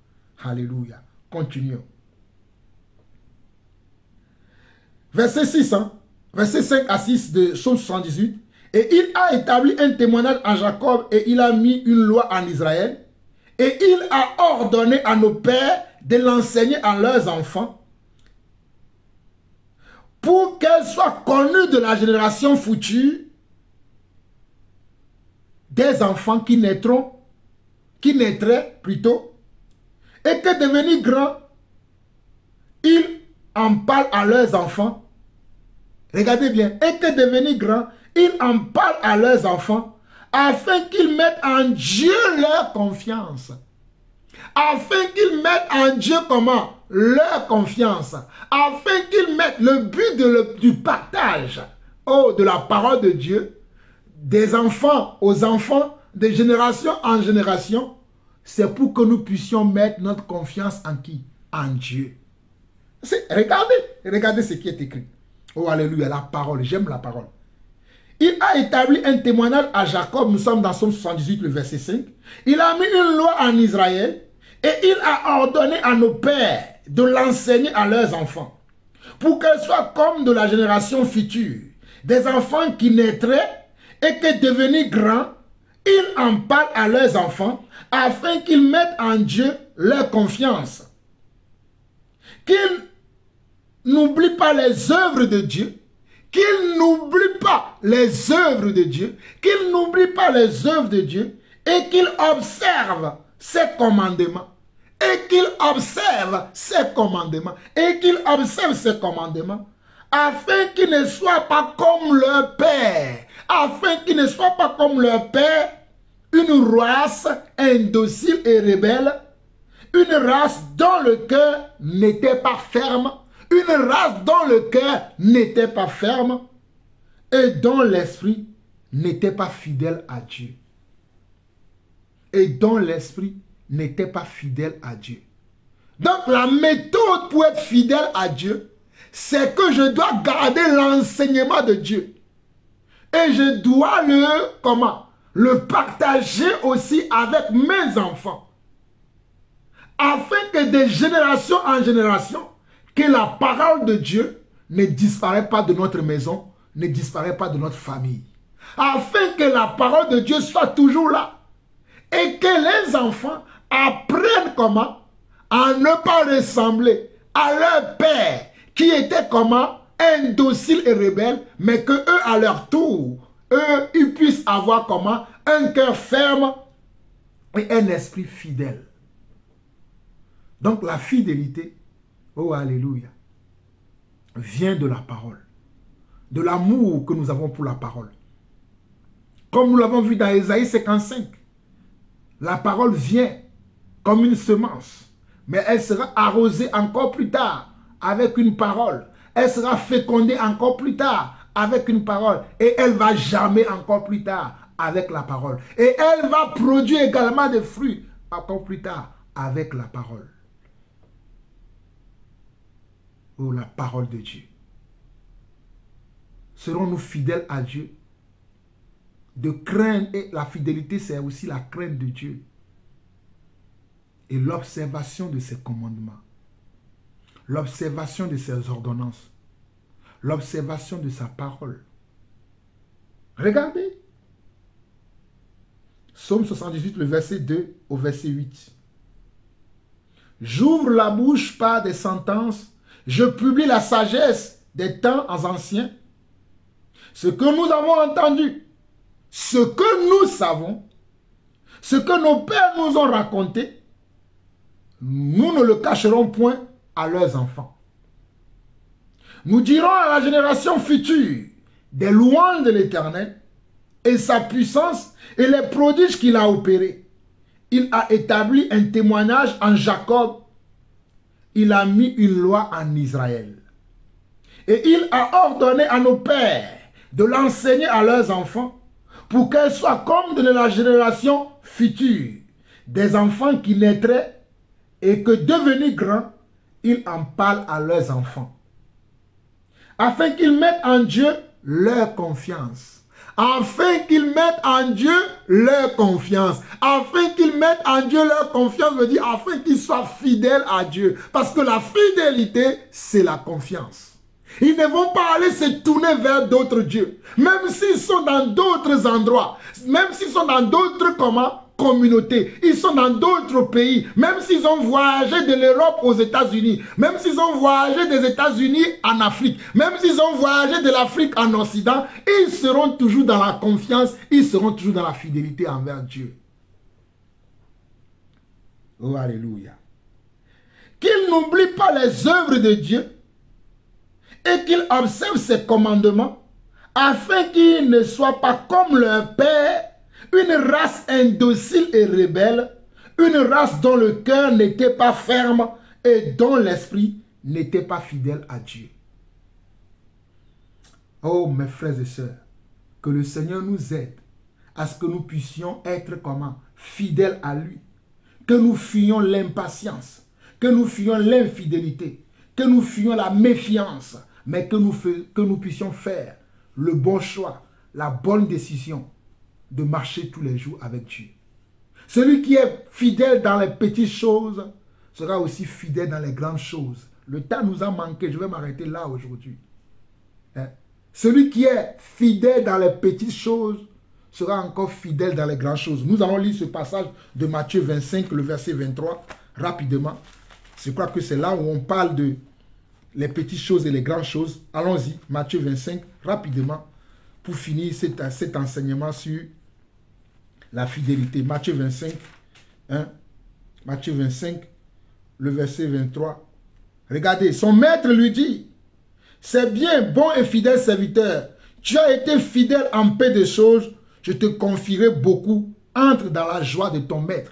Alléluia. Continuons. Verset 6, verset 5 à 6 de Psaume 78. Et il a établi un témoignage en Jacob et il a mis une loi en Israël. Et il a ordonné à nos pères de l'enseigner à leurs enfants pour qu'elle soit connue de la génération future des enfants qui naîtraient plutôt, et que devenus grands, ils en parlent à leurs enfants. Regardez bien, et que devenus grands, ils en parlent à leurs enfants, afin qu'ils mettent en Dieu leur confiance. Afin qu'ils mettent en Dieu comment? Leur confiance. Afin qu'ils mettent le but du partage de la parole de Dieu, des enfants aux enfants, de génération en génération, c'est pour que nous puissions mettre notre confiance en qui? En Dieu. Regardez ce qui est écrit. Oh alléluia, la parole, j'aime la parole. Il a établi un témoignage à Jacob, nous sommes dans Psaume 78, le verset 5. Il a mis une loi en Israël et il a ordonné à nos pères de l'enseigner à leurs enfants, pour qu'elle soit comme de la génération future, des enfants qui naîtraient et que devenus grands, ils en parlent à leurs enfants, afin qu'ils mettent en Dieu leur confiance. Qu'ils n'oublient pas les œuvres de Dieu, qu'ils n'oublient pas les œuvres de Dieu, qu'ils n'oublient pas les œuvres de Dieu, et qu'ils observent ses commandements et qu'il observe ses commandements. Et qu'il observe ses commandements afin qu'il ne soit pas comme leur père. Afin qu'il ne soit pas comme leur père, une race indocile et rebelle, une race dont le cœur n'était pas ferme, une race dont le cœur n'était pas ferme et dont l'esprit n'était pas fidèle à Dieu. Et dont l'esprit n'était pas fidèle à Dieu. Donc la méthode pour être fidèle à Dieu, c'est que je dois garder l'enseignement de Dieu. Et je dois le partager aussi avec mes enfants. Afin que de génération en génération, que la parole de Dieu ne disparaît pas de notre maison, ne disparaît pas de notre famille. Afin que la parole de Dieu soit toujours là. Et que les enfants apprennent comment à ne pas ressembler à leur père qui était comment indocile et rebelle, mais que eux à leur tour, eux ils puissent avoir comment un cœur ferme et un esprit fidèle. Donc la fidélité, oh alléluia, vient de la parole, de l'amour que nous avons pour la parole. Comme nous l'avons vu dans Ésaïe 55, la parole vient comme une semence, mais elle sera arrosée encore plus tard avec une parole. Elle sera fécondée encore plus tard avec une parole. Et elle va germer encore plus tard avec la parole. Et elle va produire également des fruits encore plus tard avec la parole. Oh, la parole de Dieu. Serons-nous fidèles à Dieu? De craindre, et la fidélité, c'est aussi la crainte de Dieu. Et l'observation de ses commandements. L'observation de ses ordonnances. L'observation de sa parole. Regardez. Psaume 78, le verset 2 au verset 8. J'ouvre la bouche par des sentences. Je publie la sagesse des temps anciens. Ce que nous avons entendu, ce que nous savons, ce que nos pères nous ont raconté, nous ne le cacherons point à leurs enfants. Nous dirons à la génération future des louanges de l'Éternel et sa puissance et les prodiges qu'il a opérés. Il a établi un témoignage en Jacob. Il a mis une loi en Israël. Et il a ordonné à nos pères de l'enseigner à leurs enfants pour qu'elle soit comme de la génération future, des enfants qui naîtraient et que devenus grands, ils en parlent à leurs enfants. Afin qu'ils mettent en Dieu leur confiance. Afin qu'ils mettent en Dieu leur confiance. Afin qu'ils mettent en Dieu leur confiance, veut dire afin qu'ils soient fidèles à Dieu. Parce que la fidélité, c'est la confiance. Ils ne vont pas aller se tourner vers d'autres dieux. Même s'ils sont dans d'autres endroits. Même s'ils sont dans d'autres communautés. Ils sont dans d'autres pays. Même s'ils ont voyagé de l'Europe aux États-Unis. Même s'ils ont voyagé des États-Unis en Afrique. Même s'ils ont voyagé de l'Afrique en Occident. Ils seront toujours dans la confiance. Ils seront toujours dans la fidélité envers Dieu. Oh, alléluia. Qu'ils n'oublient pas les œuvres de Dieu et qu'ils observent ses commandements, afin qu'ils ne soient pas comme leur père, une race indocile et rebelle, une race dont le cœur n'était pas ferme et dont l'esprit n'était pas fidèle à Dieu. Oh mes frères et sœurs, que le Seigneur nous aide à ce que nous puissions être fidèles à lui, que nous fuyions l'impatience, que nous fuyions l'infidélité, que nous fuyions la méfiance, mais que nous puissions faire le bon choix, la bonne décision de marcher tous les jours avec Dieu. Celui qui est fidèle dans les petites choses sera aussi fidèle dans les grandes choses. Le temps nous a manqué, je vais m'arrêter là aujourd'hui. Celui qui est fidèle dans les petites choses sera encore fidèle dans les grandes choses. Nous allons lire ce passage de Matthieu 25, le verset 23, rapidement. Je crois que c'est là où on parle de les petites choses et les grandes choses. Allons-y, Matthieu 25, rapidement, pour finir cet enseignement sur la fidélité. Matthieu 25, Matthieu 25, le verset 23. Regardez, son maître lui dit, c'est bien, bon et fidèle serviteur. Tu as été fidèle en peu de choses, je te confierai beaucoup. Entre dans la joie de ton maître.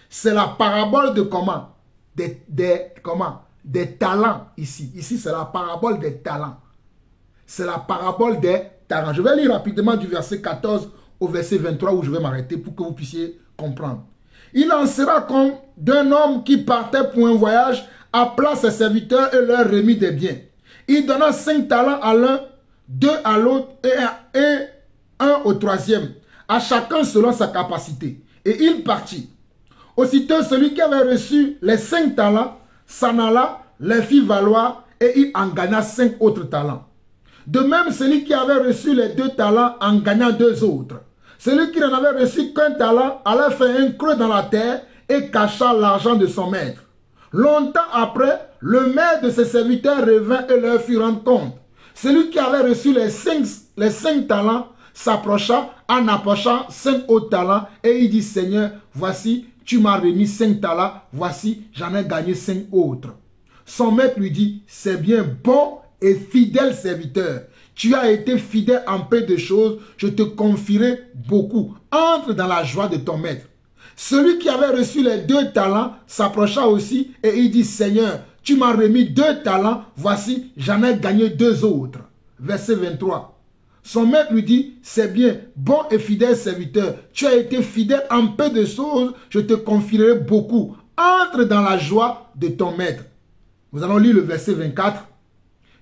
C'est la parabole de comment? Des talents ici. Ici, c'est la parabole des talents. C'est la parabole des talents. Je vais lire rapidement du verset 14 au verset 23 où je vais m'arrêter pour que vous puissiez comprendre. Il en sera comme d'un homme qui partait pour un voyage, appela ses serviteurs et leur remit des biens. Il donna 5 talents à l'un, 2 à l'autre et 1 au troisième, à chacun selon sa capacité. Et il partit. Aussitôt, celui qui avait reçu les 5 talents s'en alla, les fit valoir et il en gagna 5 autres talents. De même, celui qui avait reçu les 2 talents en gagna 2 autres. Celui qui n'en avait reçu qu'un talent alla faire un creux dans la terre et cacha l'argent de son maître. Longtemps après, le maître de ses serviteurs revint et leur fit rendre compte. Celui qui avait reçu les 5 talents s'approcha en approchant 5 autres talents et il dit, Seigneur, voici, tu m'as remis 5 talents, voici, j'en ai gagné 5 autres. Son maître lui dit, c'est bien, bon et fidèle serviteur. Tu as été fidèle en peu de choses, je te confierai beaucoup. Entre dans la joie de ton maître. Celui qui avait reçu les 2 talents s'approcha aussi et il dit, Seigneur, tu m'as remis 2 talents, voici, j'en ai gagné 2 autres. Verset 23. Son maître lui dit, c'est bien, bon et fidèle serviteur, tu as été fidèle en peu de choses, je te confierai beaucoup. Entre dans la joie de ton maître. Nous allons lire le verset 24.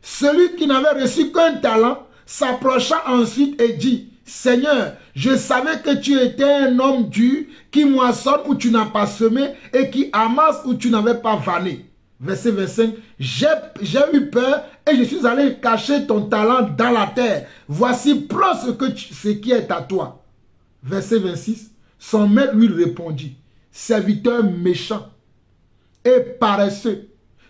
Celui qui n'avait reçu qu'un talent s'approcha ensuite et dit, Seigneur, je savais que tu étais un homme dur, qui moissonne où tu n'as pas semé et qui amasse où tu n'avais pas vanné. Verset 25, j'ai eu peur et je suis allé cacher ton talent dans la terre. Voici, prends ce qui est à toi. Verset 26, son maître lui répondit, serviteur méchant et paresseux,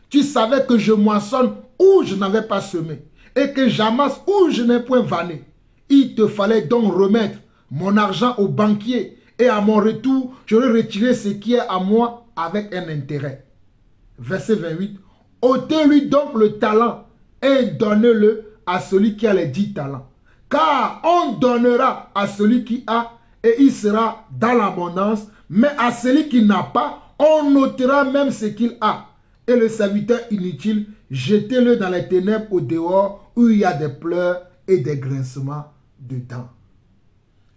tu savais que je moissonne où je n'avais pas semé et que j'amasse où je n'ai point vanné. Il te fallait donc remettre mon argent au banquier et à mon retour, j'aurais retiré ce qui est à moi avec un intérêt. Verset 28. Ôtez-lui donc le talent et donnez-le à celui qui a les 10 talents. Car on donnera à celui qui a et il sera dans l'abondance, mais à celui qui n'a pas, on ôtera même ce qu'il a. Et le serviteur inutile, jetez-le dans les ténèbres au dehors où il y a des pleurs et des grincements de dents.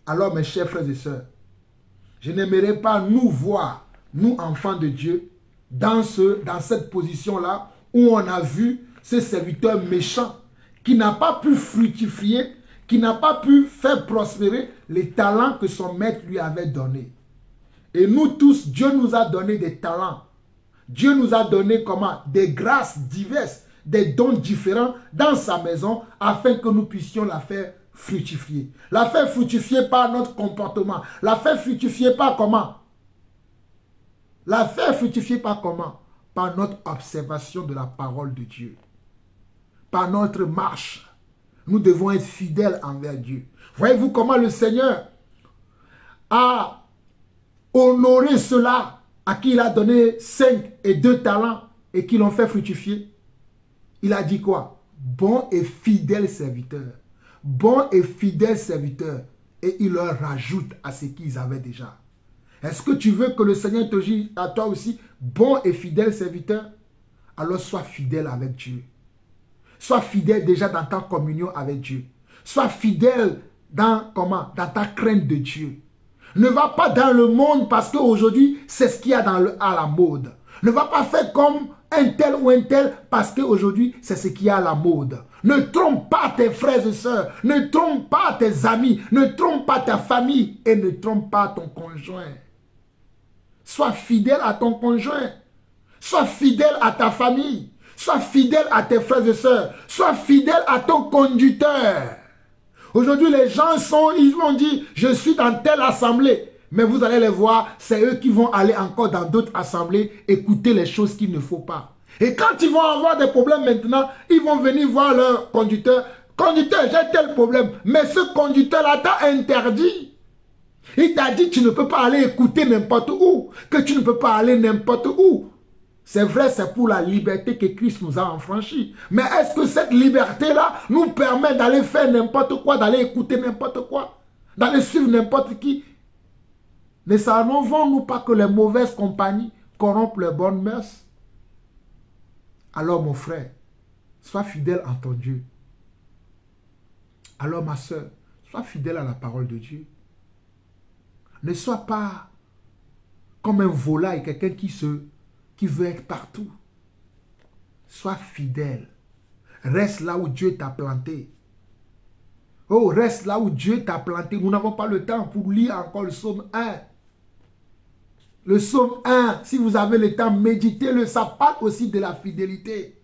Alors mes chers frères et sœurs, je n'aimerais pas nous voir, nous enfants de Dieu, dans cette position-là où on a vu ce serviteur méchant qui n'a pas pu fructifier, qui n'a pas pu faire prospérer les talents que son maître lui avait donnés. Et nous tous, Dieu nous a donné des talents. Dieu nous a donné comment? Des grâces diverses, des dons différents dans sa maison afin que nous puissions la faire fructifier. La faire fructifier par notre comportement. La faire fructifier par comment? La faire fructifier par comment? Par notre observation de la parole de Dieu. Par notre marche. Nous devons être fidèles envers Dieu. Voyez-vous comment le Seigneur a honoré ceux-là à qui il a donné 5 et 2 talents et qui l'ont fait fructifier? Il a dit quoi? Bon et fidèle serviteur. Bon et fidèle serviteur. Et il leur rajoute à ce qu'ils avaient déjà. Est-ce que tu veux que le Seigneur te dise à toi aussi, bon et fidèle serviteur? Alors sois fidèle avec Dieu. Sois fidèle déjà dans ta communion avec Dieu. Sois fidèle dans ta crainte de Dieu. Ne va pas dans le monde parce qu'aujourd'hui, c'est ce qu'il y a à la mode. Ne va pas faire comme un tel ou un tel parce qu'aujourd'hui, c'est ce qu'il y a à la mode. Ne trompe pas tes frères et sœurs. Ne trompe pas tes amis. Ne trompe pas ta famille. Et ne trompe pas ton conjoint. Sois fidèle à ton conjoint. Sois fidèle à ta famille. Sois fidèle à tes frères et sœurs. Sois fidèle à ton conducteur. Aujourd'hui, les gens ils vont dire, je suis dans telle assemblée. Mais vous allez les voir, c'est eux qui vont aller encore dans d'autres assemblées, écouter les choses qu'il ne faut pas. Et quand ils vont avoir des problèmes maintenant, ils vont venir voir leur conducteur. Conducteur, j'ai tel problème. Mais ce conducteur-là t'a interdit. Il t'a dit, tu ne peux pas aller écouter n'importe où. Que tu ne peux pas aller n'importe où. C'est vrai, c'est pour la liberté que Christ nous a enfranchis. Mais est-ce que cette liberté-là nous permet d'aller faire n'importe quoi, d'aller écouter n'importe quoi, d'aller suivre n'importe qui? Ne savons-nous pas que les mauvaises compagnies corrompent les bonnes mœurs? Alors mon frère, sois fidèle en ton Dieu. Alors ma soeur, sois fidèle à la parole de Dieu. Ne sois pas comme un volaille, quelqu'un qui veut être partout. Sois fidèle. Reste là où Dieu t'a planté. Oh, reste là où Dieu t'a planté. Nous n'avons pas le temps pour lire encore le psaume 1. Le psaume 1, si vous avez le temps, méditez-le. Ça parle aussi de la fidélité.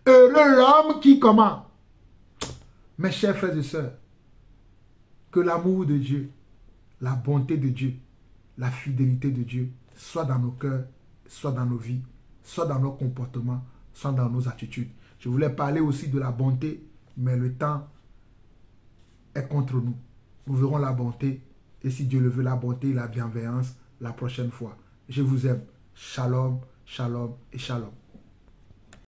Heureux l'homme qui comment? Mes chers frères et sœurs, que l'amour de Dieu, la bonté de Dieu, la fidélité de Dieu, soit dans nos cœurs, soit dans nos vies, soit dans nos comportements, soit dans nos attitudes. Je voulais parler aussi de la bonté, mais le temps est contre nous. Nous verrons la bonté, et si Dieu le veut, la bonté et la bienveillance la prochaine fois. Je vous aime. Shalom, shalom et shalom.